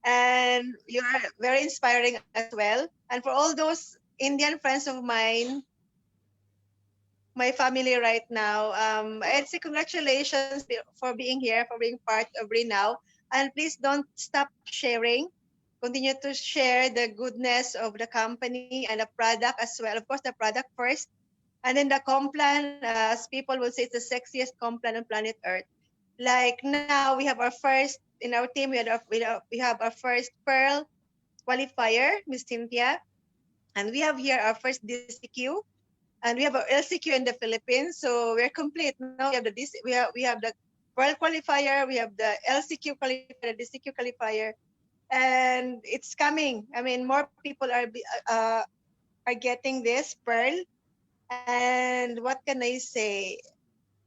And you are very inspiring as well. And for all those Indian friends of mine, my family right now, I'd say congratulations for being here, for being part of Renow. And please don't stop sharing. Continue to share the goodness of the company and the product as well. Of course, the product first, and then the complan, as people will say, it's the sexiest complan on planet Earth. Like now, we have our first in our team. We have our first Pearl qualifier, Miss Cynthia, and we have here our first DCQ, and we have our LCQ in the Philippines. So we're complete now. We have we have the Pearl qualifier, we have the LCQ qualifier, the DCQ qualifier, and it's coming. I mean, more people are getting this Pearl, and what can I say?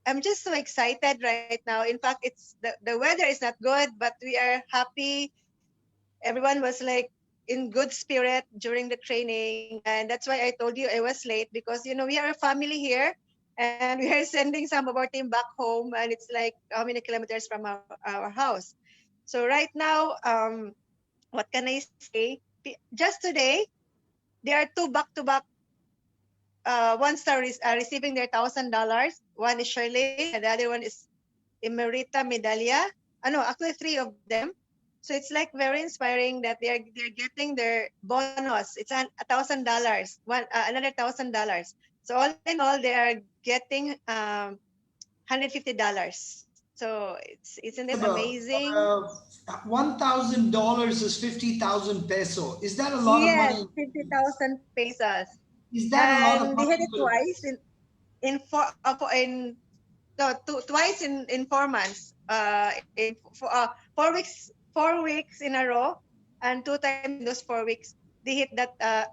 I'm just so excited right now. In fact, it's the weather is not good, but we are happy. Everyone was like in good spirit during the training, and that's why I told you I was late because we are a family here, and we are sending some of our team back home, and it's like how many kilometers from our house. So right now, what can I say? Just today, there are two back-to-back one star receiving their $1,000. One is Charlene, and the other one is Emerita Medallia. No, actually three of them. So it's like very inspiring that they're getting their bonus. It's $1,000, another $1,000. So all in all, they are getting $150. So isn't Yeah, it but amazing? $1,000 is 50,000 peso. Is that a lot of Yes, money? 50,000 pesos, Is that a lot of and they money hit it for the twice in four in no twice in 4 months. In 4 weeks in a row, and 2 times in those 4 weeks they hit that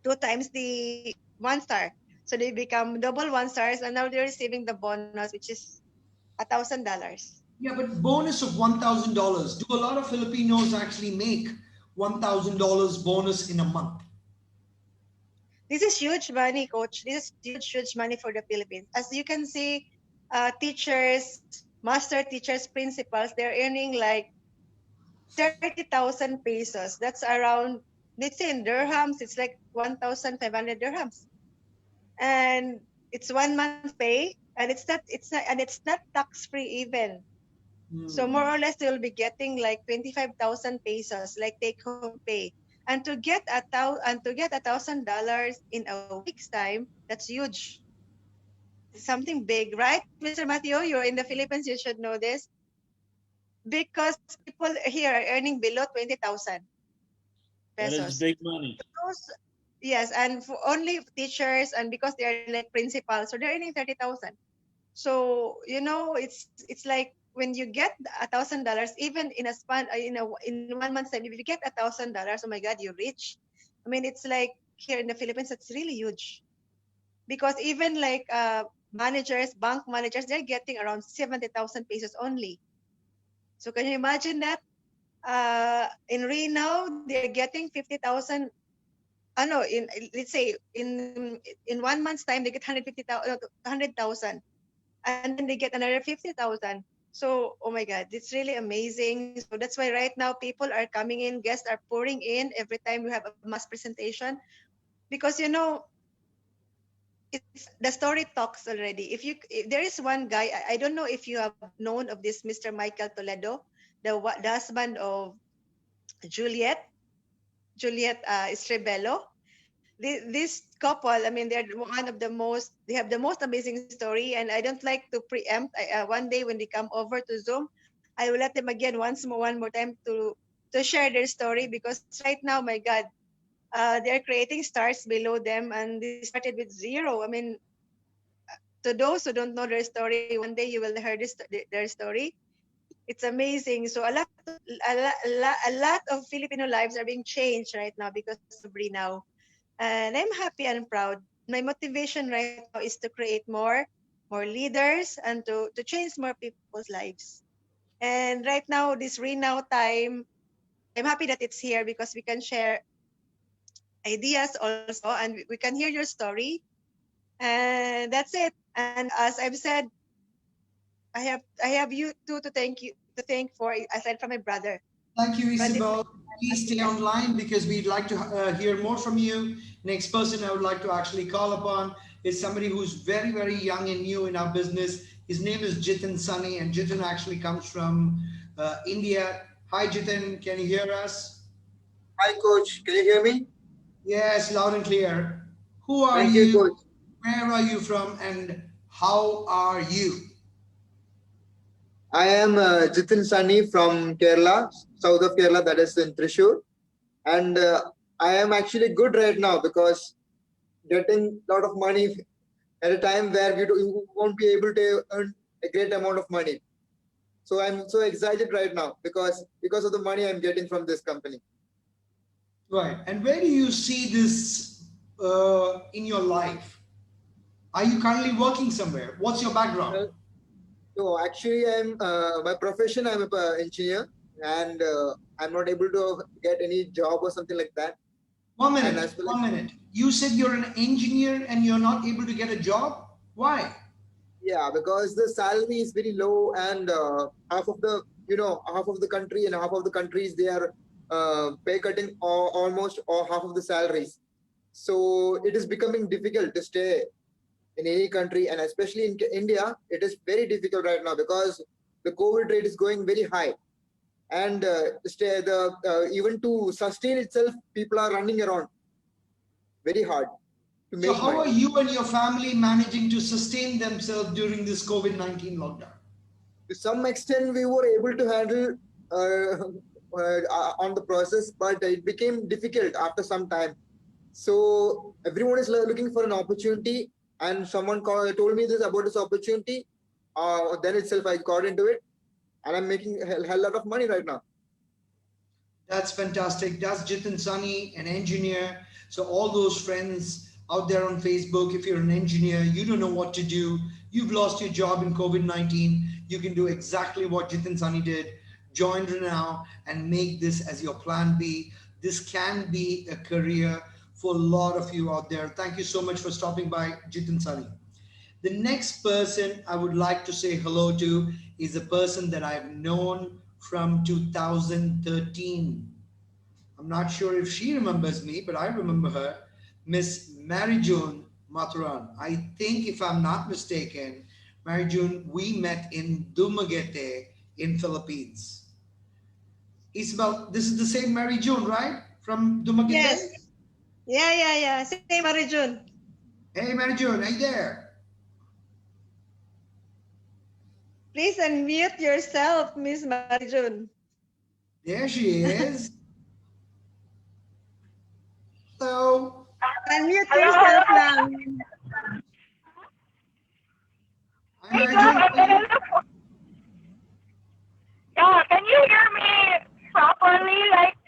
2 times the 1 star. So they become double 1 stars, and now they're receiving the bonus, which is $1,000. Yeah, but bonus of $1,000. Do a lot of Filipinos actually make $1,000 bonus in a month. This is huge money, coach. This is huge, huge money for the Philippines. As you can see, teachers, master teachers, principals, they're earning like 30,000 pesos. That's around, let's say in dirhams, it's like 1,500 dirhams. And it's 1 month pay, and it's not tax free even. So more or less, they'll be getting like 25,000 pesos, like take home pay. And to get $1,000 in a week's time, that's huge. Something big, right, Mr. Matthew? You're in the Philippines, you should know this. Because people here are earning below 20,000 That is pesos. big money. Those, yes, and for only teachers, and because they are like principals, so they're earning 30,000. So it's like when you get $1,000, even in a span, in 1 month's time, if you get $1,000, oh my God, you're rich. I mean, it's like here in the Philippines, it's really huge because even like managers, bank managers, they're getting around 70,000 pesos only. So can you imagine that? In Reno, they're getting 50,000. No, let's say in 1 month's time, they get 100,000, and then they get another 50,000. So, oh my God, it's really amazing. So that's why right now people are coming in, guests are pouring in every time we have a mass presentation, because it's the story talks already. If there is one guy, I don't know if you have known of this Mr. Michael Toledo, the husband of Juliet, Estrebello. This couple, I mean, they're one of the most, they have the most amazing story, and I don't like to preempt. One day when they come over to Zoom, I will let them again one more time to share their story, because right now, my God, they're creating stars below them, and they started with zero. I mean, to those who don't know their story, one day you will hear their story. It's amazing. So a lot of Filipino lives are being changed right now because of Renow. And I'm happy and proud. My motivation right now is to create more leaders, and to change more people's lives. And right now, this Renow time, I'm happy that it's here because we can share ideas also, and we can hear your story. And that's it. And as I've said, I have you too to thank for, aside from my brother. Thank you, But it's Isabel. Please stay online because we'd like to hear more from you. Next person I would like to actually call upon is somebody who's very, very young and new in our business. His name is Jitin Sunny, and Jitin actually comes from India. Hi, Jitin. Can you hear us? Hi, coach. Can you hear me? Yes, loud and clear. Who are Thank you, you? coach. Where are you from? And how are you? I am Jitin Sani from Kerala, south of Kerala, that is in Thrissur. And I am actually good right now because getting a lot of money at a time where you won't be able to earn a great amount of money. So I'm so excited right now because of the money I'm getting from this company. Right. And where do you see this in your life? Are you currently working somewhere? What's your background? So actually, I'm my profession. I'm a engineer, and I'm not able to get any job or something like that. One And minute, as well as, one minute. You said you're an engineer and you're not able to get a job? Why? yeah, because the salary is very low, and half of the country and half of the countries they are pay cutting almost or half of the salaries. So it is becoming difficult to stay in any country, and especially in India, it is very difficult right now because the COVID rate is going very high, and even to sustain itself, people are running around very hard to So, make how are money. you and your family managing to sustain themselves during this COVID 19 lockdown? To some extent, we were able to handle on the process, but it became difficult after some time. So everyone is looking for an opportunity, and someone told me this about this opportunity. Then itself, I got into it, and I'm making a hell lot of money right now. That's fantastic. That's Jitin Sani, an engineer. So all those friends out there on Facebook, if you're an engineer, you don't know what to do, you've lost your job in COVID-19, you can do exactly what Jitin Sani did. Join now and make this as your plan B. This can be a career for a lot of you out there. Thank you so much for stopping by, Jitin Sari. The next person I would like to say hello to is a person that I've known from 2013. I'm not sure if she remembers me, but I remember her, Miss Mary June Mathuran. I think, if I'm not mistaken, Mary June, we met in Dumaguete in Philippines. Isabel, this is the same Mary June, right? From Yes. Dumaguete? Yeah. Same Arjun. Hey, Mary June, are you there? Please unmute yourself, Miss Marijun. There she is. Hello. Unmute Hello, yourself hello. now. Hi, Wait Mary lang, June. I'm gonna look for... Yeah, can you hear me properly? Like,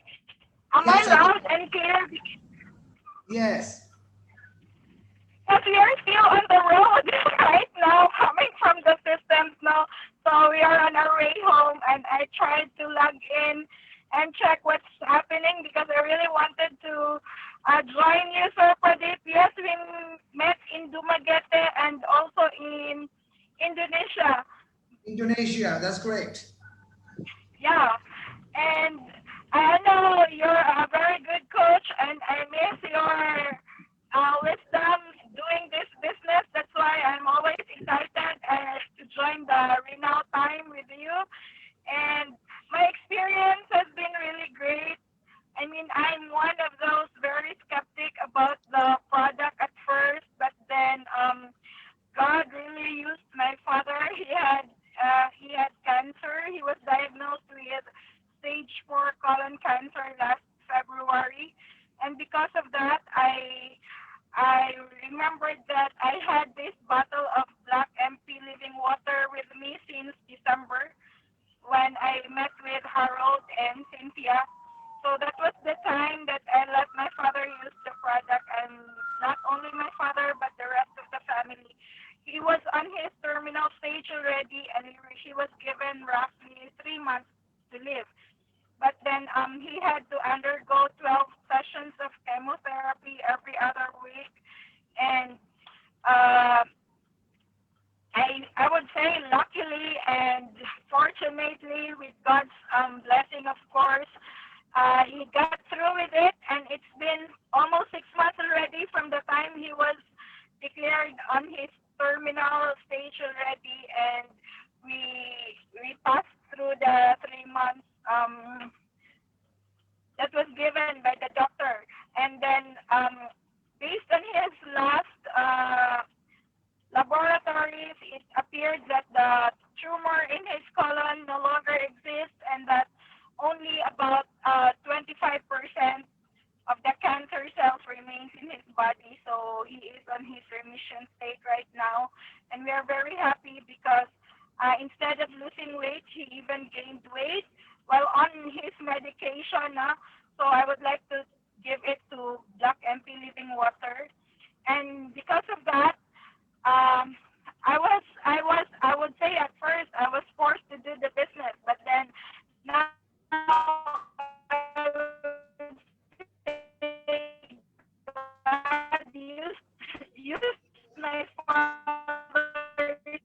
am I Yes, I can. loud and clear? Yes. Because we are still on the road right now, coming from the systems now. So we are on our way home, and I tried to log in and check what's happening because I really wanted to join you, Sir Pradeep. Yes, we met in Dumaguete and also in Indonesia. Indonesia, that's great. Yeah, and I know you're a very good coach, and I miss your wisdom doing this business. That's why I'm always excited to join the Renown time with you. And my experience has been really great. I mean, I'm one of those very skeptic about the product at first, but then God really used my father. He had cancer. He was diagnosed with stage 4 colon cancer last February, and because of that, I remembered that I had this bottle of black MP living water with me since December when I met with Harold and Cynthia. So that was the time that I let my father use the product, and not only my father, but the rest of the family. He was on his terminal stage already, and he was given roughly 3 months to live. But then he had to undergo 12 sessions of chemotherapy every other week, and uh, I would say luckily and fortunately, with God's blessing, of course, he got through with it, and it's been almost 6 months already from the time he was declared on his terminal stage already, and we passed through the 3 months that was given by the doctor, and then based on his last laboratories, it appeared that the tumor in his colon no longer exists, and that only about 25% of the cancer cells remains in his body. So he is on his remission state right now, and we are very happy because instead of losing weight, he even gained weight while on his medication. So I would like to give it to Black MP Living Water, and because of that, I would say at first I was forced to do the business, but then now I would say God used my father's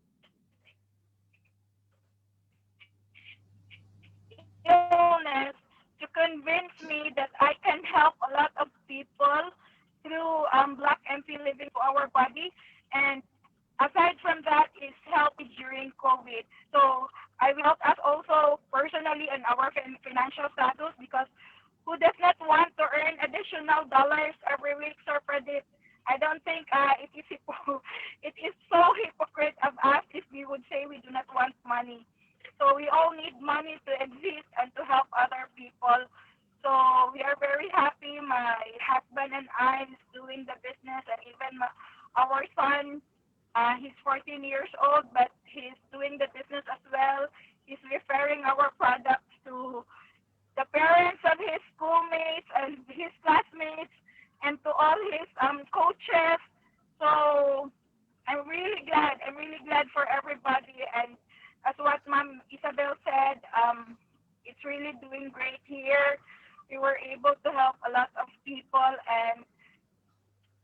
illness to convince me that I can help a lot of people through Black MP Living for our body. And aside from that is help during COVID. So I will help us also personally in our financial status because who does not want to earn additional dollars every week, Sir Pradeep? I don't think it is so hypocrite of us if we would say we do not want money. So we all need money to exist and to help other people. So we are very happy. My husband and I is doing the business, and even our son, he's 14 years old, but he's doing the business as well. He's referring our products to the parents of his schoolmates and his classmates and to all his coaches. So I'm really glad. I'm really glad for everybody. And as what Ma'am Isabel said, it's really doing great here. we were able to help a lot of people, and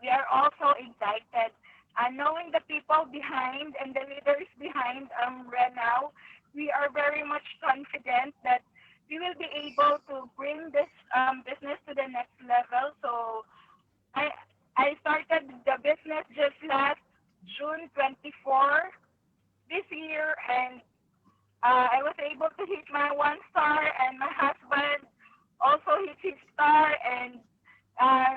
we are also excited. Knowing the people behind and the leaders behind Renau, we are very much confident that we will be able to bring this business to the next level. So I I started the business just last June 24 this year, and I was able to hit my 1 star, and my husband also hit his star. And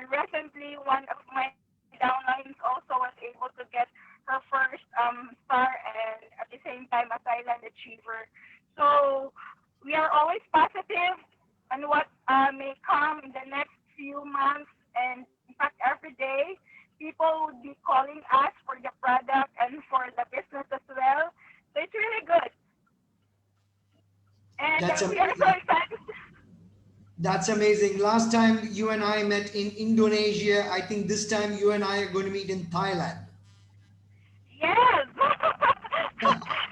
recently, one of my downlines also was able to get her first star, and at the same time, a silent achiever. So we are always positive on what may come in the next few months, and in fact, every day, people would be calling us for the product and for the business as well. So it's really good. And That's we are so amazing. excited. That's amazing. Last time you and I met in Indonesia, I think this time you and I are going to meet in Thailand. Yes.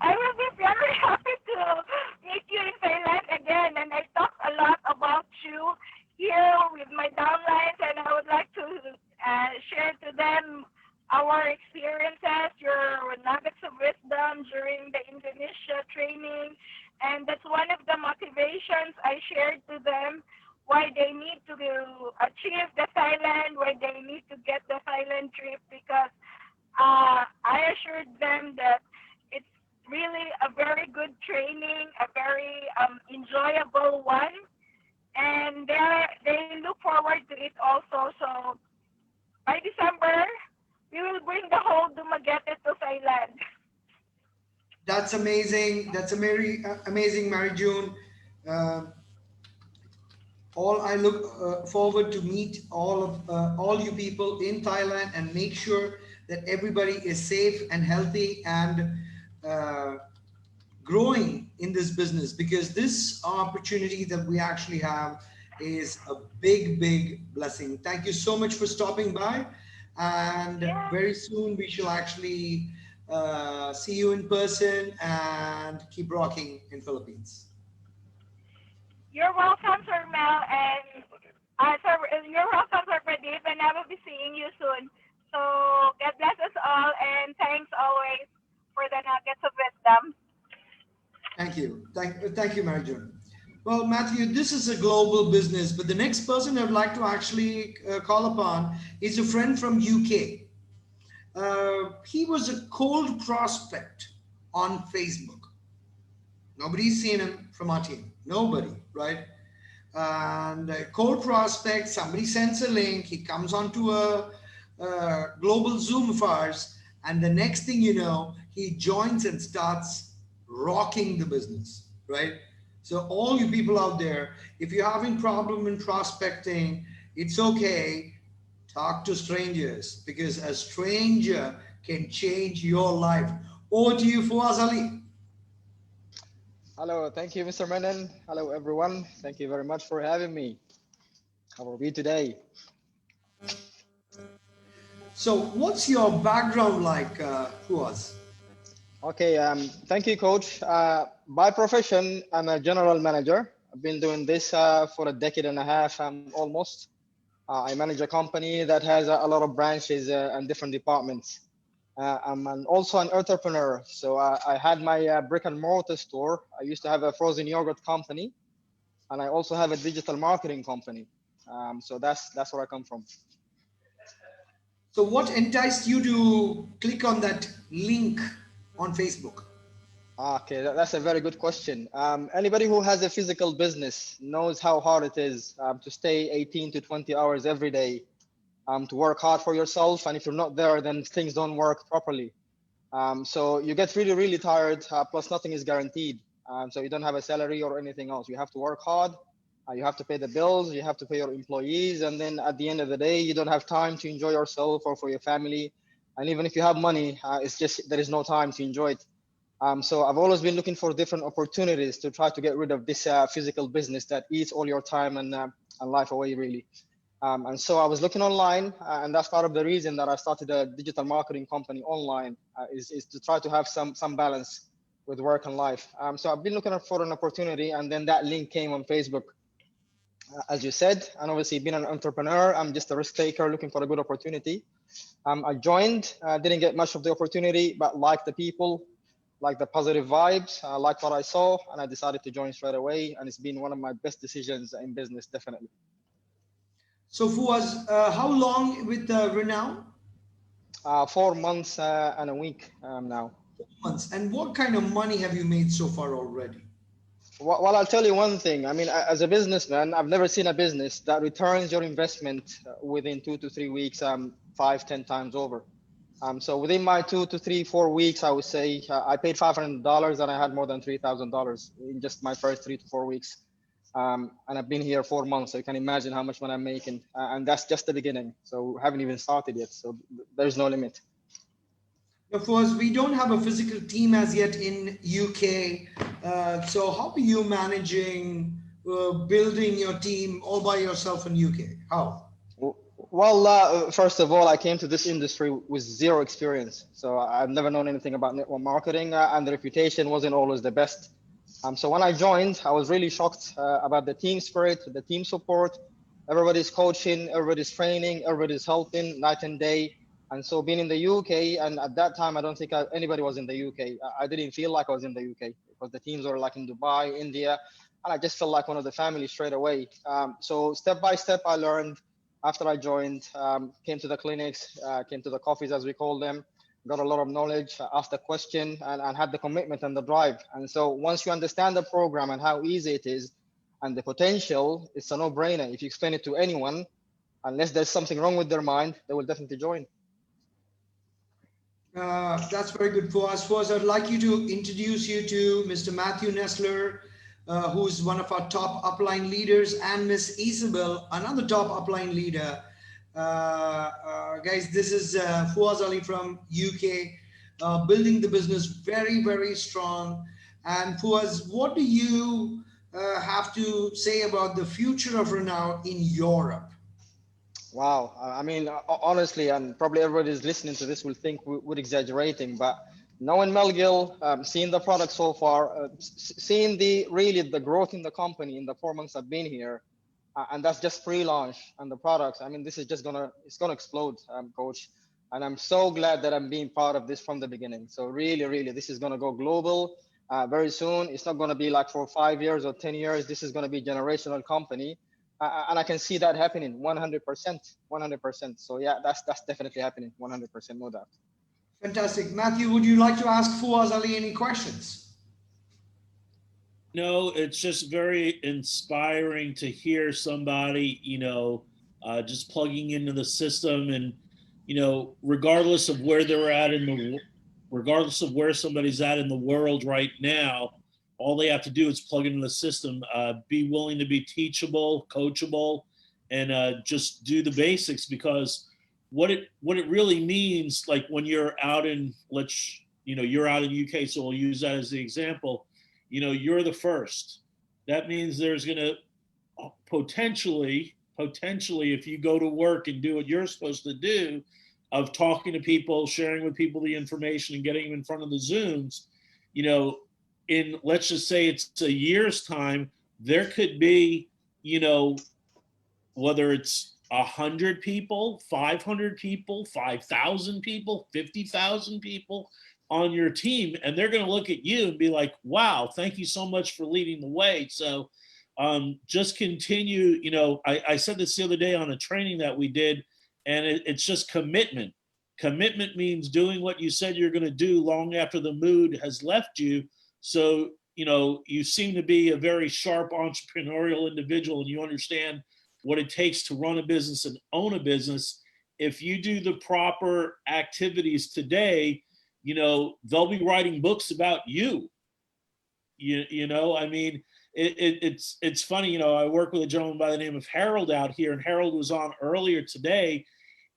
I will be very happy to meet you in Thailand again. And I talk a lot about you here with my downlines, and I would like to share to them our experiences, your nuggets of wisdom during the Indonesia training. And that's one of the motivations I shared to them, why they need to achieve the Thailand, why they need to get the Thailand trip, because I assured them that it's really a very good training, a very enjoyable one, and they look forward to it also. So by December, we will bring the whole Dumaguete to Thailand. That's amazing. That's amazing, Mary June. Uh, all I look forward to meet all you people in Thailand and make sure that everybody is safe and healthy and uh, growing in this business, because this opportunity that we actually have is a big blessing. Thank you so much for stopping by, and Yeah, very soon we shall actually see you in person and keep rocking in Philippines. you're welcome, Sir Mel, and you're welcome, Sir Pradeep, and I will be seeing you soon. So God bless us all, and thanks always for the nuggets of wisdom. Thank you, Mary June. Well, Matthew, this is a global business, but the next person I'd like to actually call upon is a friend from UK. He was a cold prospect on Facebook. Nobody's seen him from our team. Nobody, right? And a cold prospect, somebody sends a link, he comes onto a global Zoom of ours, and the next thing you know, he joins and starts rocking the business, right? So all you people out there, if you're having problem in prospecting, it's okay. Talk to strangers, because a stranger can change your life. Over to you, Fuaz Ali. Hello, thank you, Mr. Menon. Hello, everyone. Thank you very much for having me. How are we today? So, what's your background like, Fuaz? Okay, thank you, Coach. By profession, I'm a general manager. I've been doing this for a decade and a half, almost. I manage a company that has a lot of branches and different departments. Also an entrepreneur. So I had my brick and mortar store. I used to have a frozen yogurt company, and I also have a digital marketing company. So that's where I come from. So, what enticed you to click on that link on Facebook? Okay, that's a very good question. Anybody who has a physical business knows how hard it is to stay 18 to 20 hours every day, to work hard for yourself. And if you're not there, then things don't work properly. So you get really, really tired, plus nothing is guaranteed. So you don't have a salary or anything else. You have to work hard. You have to pay the bills, you have to pay your employees. And then at the end of the day, you don't have time to enjoy yourself or for your family. And even if you have money, it's just there is no time to enjoy it. So I've always been looking for different opportunities to try to get rid of this physical business that eats all your time and life away, really. And so I was looking online, and that's part of the reason that I started a digital marketing company online, is to try to have some balance with work and life. So I've been looking for an opportunity, and then that link came on Facebook. As you said, and obviously being an entrepreneur, I'm just a risk taker looking for a good opportunity. I joined, didn't get much of the opportunity, but liked the people, liked the positive vibes, liked what I saw, and I decided to join straight away. And it's been one of my best decisions in business, definitely. So Fuaz, how long with Renown? 4 months and a week now. Months. And what kind of money have you made so far already? Well, I'll tell you one thing. I mean, as a businessman, I've never seen a business that returns your investment within 2 to 3 weeks, 5, 10 times over. So within my 2 to 3, 4 weeks, I would say I paid $500 and I had more than $3,000 in just my first 3 to 4 weeks. And I've been here 4 months, so you can imagine how much money I'm making. And that's just the beginning. So we haven't even started yet. So there's no limit. Of course, we don't have a physical team as yet in UK. So how are you managing building your team all by yourself in UK? How? Well, first of all, I came to this industry with zero experience. So I've never known anything about network marketing, and the reputation wasn't always the best. So when I joined, I was really shocked about the team spirit, the team support. Everybody's coaching, everybody's training, everybody's helping night and day. And so being in the UK, and at that time, I don't think anybody was in the UK. I didn't feel like I was in the UK because the teams were like in Dubai, India, and I just felt like one of the families straight away. So step by step, I learned after I joined, came to the clinics, came to the coffees as we call them, got a lot of knowledge, asked a question, and had the commitment and the drive. And so once you understand the program and how easy it is and the potential, it's a no-brainer. If you explain it to anyone, unless there's something wrong with their mind, they will definitely join. That's very good for us. First, I'd like you to introduce you to Mr. Matthew Nestler, who's one of our top upline leaders, and Miss Isabel, another top upline leader. Guys, this is Fuaz Ali from UK, building the business very, very strong. And Fuaz, what do you have to say about the future of Renown in Europe? Wow. I mean, honestly, and probably everybody is listening to this will think we're exaggerating, but knowing Melgill, seeing the product so far, seeing really the growth in the company in the 4 months I've been here, and that's just pre-launch and the products. I mean, this is just it's gonna explode, Coach. And I'm so glad that I'm being part of this from the beginning. So really, really, this is gonna go global very soon. It's not gonna be like for 5 years or 10 years. This is gonna be generational company. And I can see that happening 100%, 100%. So yeah, that's definitely happening 100%, no doubt. Fantastic. Matthew, would you like to ask Fuaz Ali any questions? No, it's just very inspiring to hear somebody, just plugging into the system and, regardless of where they're at regardless of where somebody's at in the world right now, all they have to do is plug into the system, be willing to be teachable, coachable, and just do the basics. Because what it really means, like when you're out in, you're out in UK, so we'll use that as the example. You're the first. That means there's going to potentially, if you go to work and do what you're supposed to do, of talking to people, sharing with people the information, and getting them in front of the Zooms, in, let's just say it's a year's time, there could be, whether it's 100 people, 500 people, 5,000 people, 50,000 people on your team, and they're going to look at you and be like, wow, thank you so much for leading the way. So just continue. I said this the other day on a training that we did, and it's just commitment. Commitment means doing what you said you're going to do long after the mood has left you. So, you seem to be a very sharp entrepreneurial individual, and you understand what it takes to run a business and own a business. If you do the proper activities today, they'll be writing books about you. I mean, it's funny. I work with a gentleman by the name of Harold out here, and Harold was on earlier today,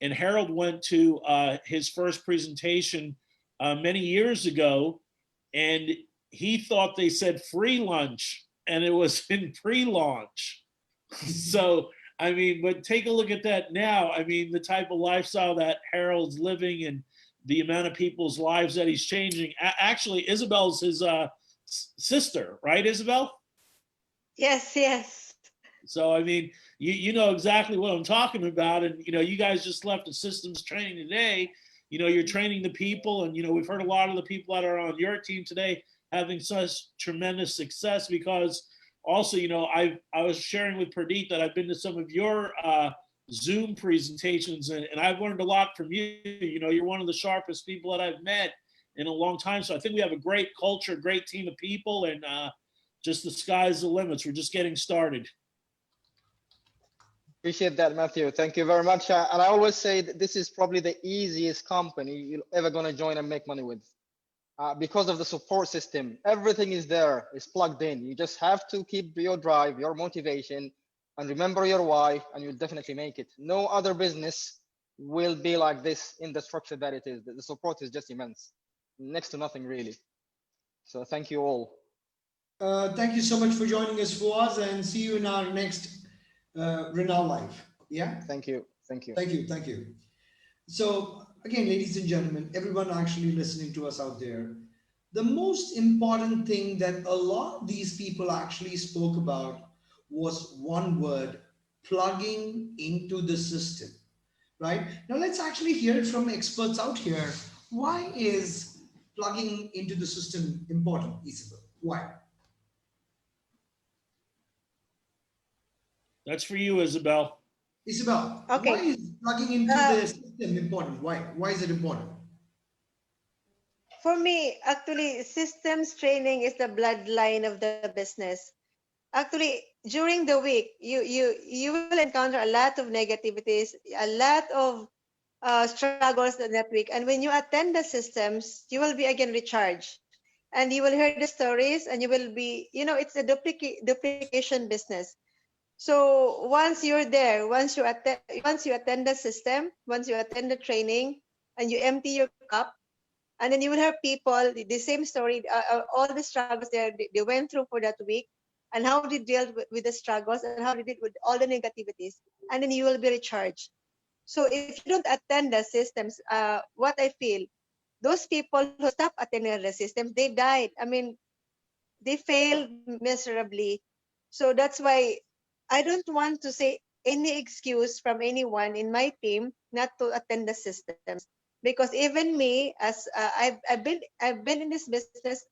and Harold went to his first presentation many years ago, and he thought they said free lunch, and it was in pre-launch. So, I mean, but take a look at that now. I mean, the type of lifestyle that Harold's living and the amount of people's lives that he's changing. Actually, Isabel's his sister, right, Isabel? Yes, yes. So I mean, you know exactly what I'm talking about, and you know, you guys just left a systems training today. You know, you're training the people, and you know, we've heard a lot of the people that are on your team today having such tremendous success because also, you know, I was sharing with Pradeep that I've been to some of your Zoom presentations, and I've learned a lot from you. You know, you're one of the sharpest people that I've met in a long time. So I think we have a great culture, great team of people, and just the sky's the limits. We're just getting started. Appreciate that, Matthew. Thank you very much. And I always say that this is probably the easiest company you're ever going to join and make money with. Because of the support system, everything is there, it's plugged in. You just have to keep your drive, your motivation, and remember your why, and you'll definitely make it. No other business will be like this in the structure that it is. The support is just immense, next to nothing really. So thank you all. Thank you so much for joining us, Fuaz, and see you in our next Renal Live. Yeah? Thank you. Thank you. Thank you. Thank you. So, again, ladies and gentlemen, everyone actually listening to us out there, the most important thing that a lot of these people actually spoke about was one word: plugging into the system, right? Now, let's actually hear it from experts out here. Why is plugging into the system important, Isabel? Why? That's for you, Isabel. Isabel, why Okay. is plugging into the system important? Why? Why is it important? For me, actually, systems training is the bloodline of the business. Actually, during the week, you will encounter a lot of negativities, a lot of struggles in that week. And when you attend the systems, you will be again recharged, and you will hear the stories, and you will be, it's a duplication business. So once you're there, once you attend the system, once you attend the training, and you empty your cup, and then you will have people the same story, all the struggles they went through for that week, and how they dealt with the struggles, and how they dealt with all the negativities, and then you will be recharged. So if you don't attend the systems, what I feel, those people who stop attending the systems, they died. I mean, they failed miserably. So that's why I don't want to say any excuse from anyone in my team not to attend the systems, because even me, as I've been in this business,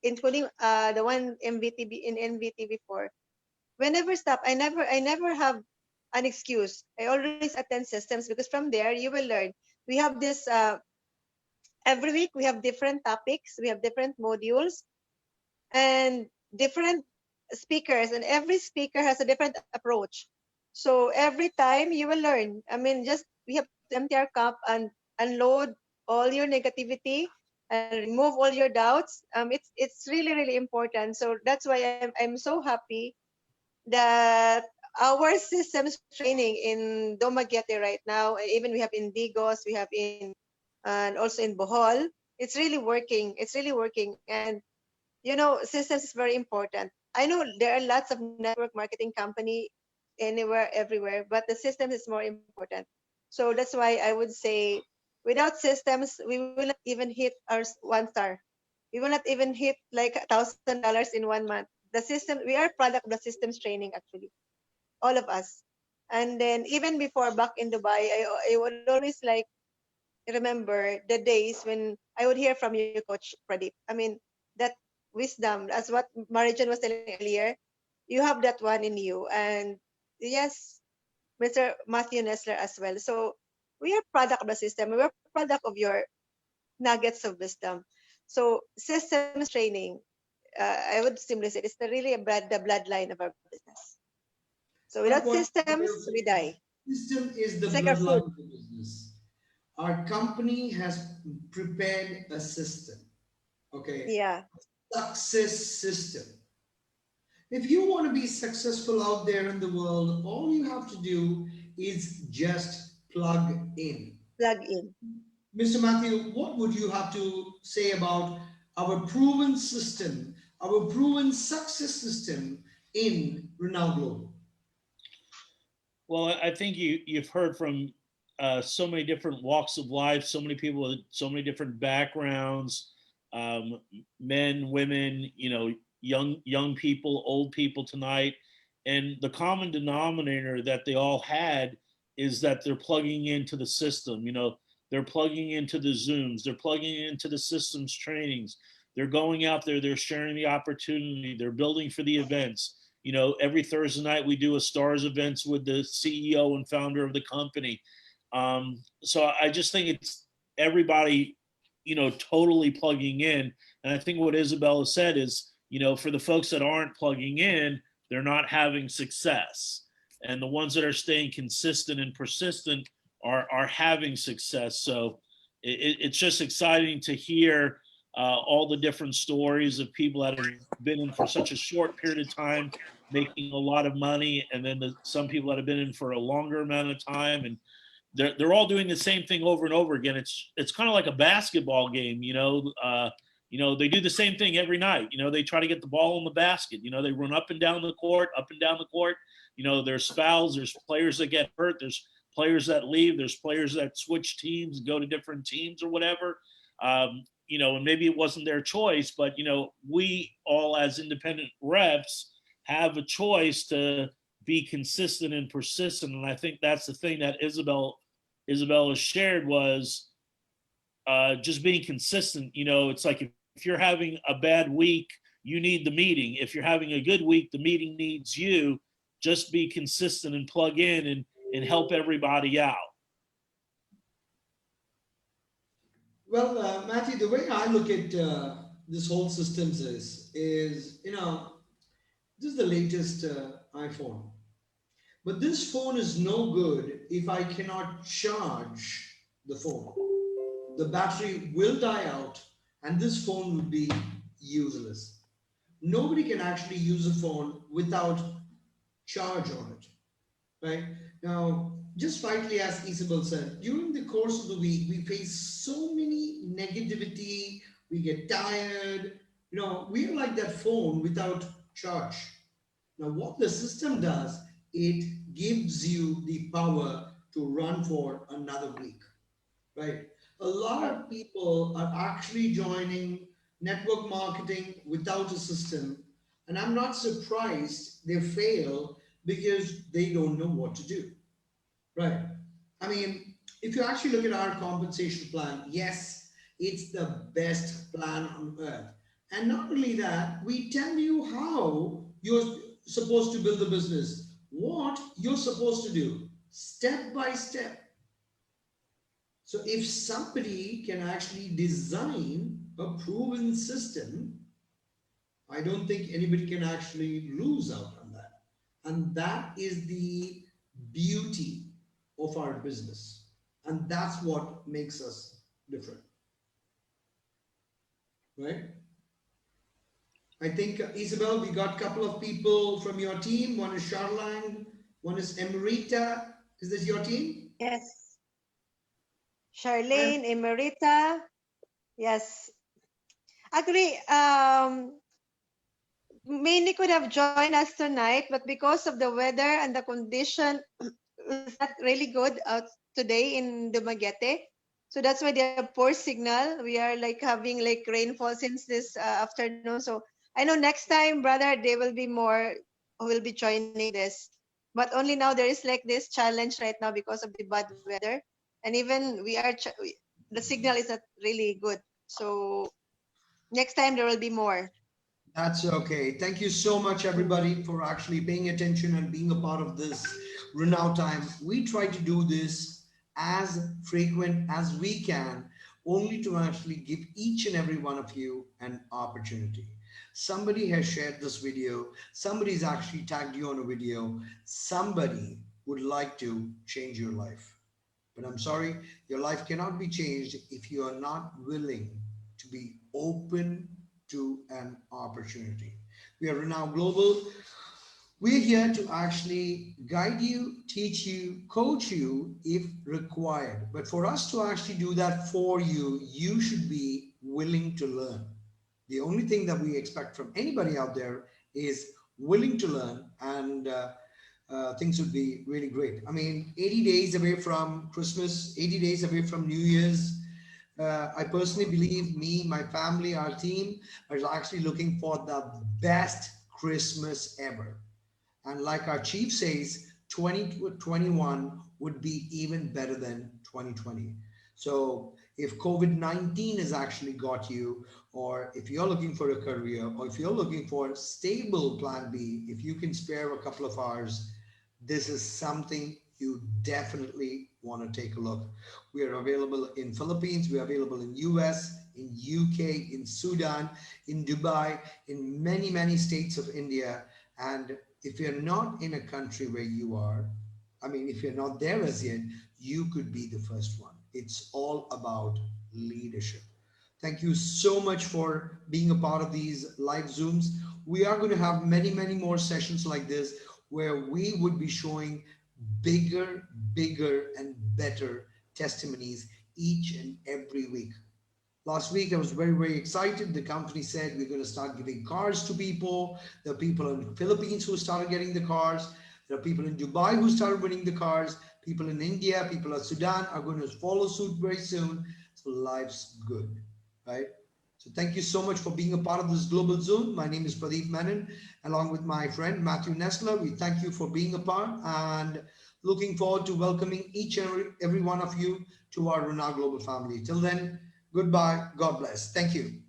including the one MVTB in NVT before. Whenever stop, I never have an excuse. I always attend systems, because from there you will learn. We have this every week. We have different topics. We have different modules and different speakers, and every speaker has a different approach. So every time you will learn. I mean, just we have to empty our cup and unload all your negativity and remove all your doubts. It's really really important. So that's why I'm so happy that our systems training in Dumaguete right now, even we have in Digos, we have in and also in Bohol, it's really working. It's really working. And systems is very important. I know there are lots of network marketing company anywhere, everywhere, but the system is more important. So that's why I would say, without systems, we will not even hit our 1 star. We will not even hit like $1,000 in 1 month. The system, we are product of the systems training, actually, all of us. And then even before, back in Dubai, I would always like remember the days when I would hear from you, Coach Pradeep. I mean, that wisdom, as what Marijan was telling earlier, you have that one in you. And yes, Mr. Matthew Nessler as well. So we are product of the system. We are product of your nuggets of wisdom. So systems training, I would simply say, it's really the bloodline of our business. So Like without what systems, you're we saying die. is, system is the It's like our food. bloodline of the business. Our company has prepared a system, okay, Yeah. success system. If you want to be successful out there in the world, all you have to do is just plug in. Plug in. Mr. Matthew, what would you have to say about our proven system, our proven success system in Renown Global? Well, I think you've heard from so many different walks of life, so many people with so many different backgrounds, men, women, you know, young people, old people tonight, And the common denominator that they all had is that they're plugging into the system. You know, they're plugging into the Zooms, they're plugging into the systems trainings, they're going out there, they're sharing the opportunity, they're building for the events. You know, every Thursday night we do a stars events with the CEO and founder of the company. So I just think it's everybody, you know, totally plugging in. And I think what Isabella said is, you know, for the folks that aren't plugging in, they're not having success. And the ones that are staying consistent and persistent are having success. So it's just exciting to hear all the different stories of people that have been in for such a short period of time, making a lot of money, and then some people that have been in for a longer amount of time, and they're all doing the same thing over and over again. It's kind of like a basketball game, you know. You know, they do the same thing every night. You know, they try to get the ball in the basket. You know, they run up and down the court, up and down the court. You know, there's fouls, there's players that get hurt, there's players that leave, there's players that switch teams, go to different teams or whatever. You know, and maybe it wasn't their choice, but you know, we all as independent reps have a choice to be consistent and persistent. And I think that's the thing that Isabella shared was just being consistent. You know, it's like if you're having a bad week, you need the meeting. If you're having a good week, the meeting needs you. Just be consistent and plug in and help everybody out. Well, Matthew, the way I look at this whole systems is, you know, this is the latest iPhone. But this phone is no good if I cannot charge the phone. The battery will die out and this phone will be useless. Nobody can actually use a phone without charge on it, right? Now, just rightly as Isabel said, during the course of the week, we face so many negativity, we get tired. You know, we're like that phone without charge. Now, what the system does, it gives you the power to run for another week, right? A lot of people are actually joining network marketing without a system, and I'm not surprised they fail because they don't know what to do, right? I mean, if you actually look at our compensation plan, yes, it's the best plan on earth. And not only that, we tell you how you're supposed to build the business, what you're supposed to do, step by step. So if somebody can actually design a proven system, I don't think anybody can actually lose out on that. And that is the beauty of our business. And that's what makes us different, right? I think, Isabel, we got a couple of people from your team. One is Charlene, one is Emerita. Is this your team? Yes. Charlene, Emerita. Yes. Actually, many could have joined us tonight, but because of the weather and the condition is not really good out today in Dumaguete. So that's why they have poor signal. We are like having like rainfall since this afternoon. So I know next time, brother, there will be more who will be joining this. But only now there is like this challenge right now because of the bad weather. And even the signal is not really good. So next time there will be more. That's okay. Thank you so much, everybody, for actually paying attention and being a part of this Renown Time. We try to do this as frequent as we can, only to actually give each and every one of you an opportunity. Somebody has shared this video, somebody's actually tagged you on a video, somebody would like to change your life. But I'm sorry, your life cannot be changed if you are not willing to be open to an opportunity. We are Renown Global. We're here to actually guide you, teach you, coach you if required. But for us to actually do that for you, you should be willing to learn. The only thing that we expect from anybody out there is willing to learn, and things would be really great. I mean, 80 days away from Christmas, 80 days away from New Year's. I personally believe me, my family, our team are actually looking for the best Christmas ever. And like our chief says, 2021 would be even better than 2020. So if COVID-19 has actually got you, or if you're looking for a career, or if you're looking for a stable plan B, if you can spare a couple of hours, this is something you definitely want to take a look. We are available in Philippines, we are available in US, in UK, in Sudan, in Dubai, in many, many states of India. And if you're not in a country where you are, I mean, if you're not there as yet, you could be the first one. It's all about leadership. Thank you so much for being a part of these live Zooms. We are going to have many, many more sessions like this where we would be showing bigger, bigger, and better testimonies each and every week. Last week, I was very, very excited. The company said we're going to start giving cars to people. There are people in the Philippines who started getting the cars. There are people in Dubai who started winning the cars. People in India, people in Sudan are going to follow suit very soon. So life's good, right? So thank you so much for being a part of this global Zoom. My name is Pradeep Menon, along with my friend Matthew Nestler. We thank you for being a part and looking forward to welcoming each and every one of you to our Runa Global family. Till then, goodbye. God bless. Thank you.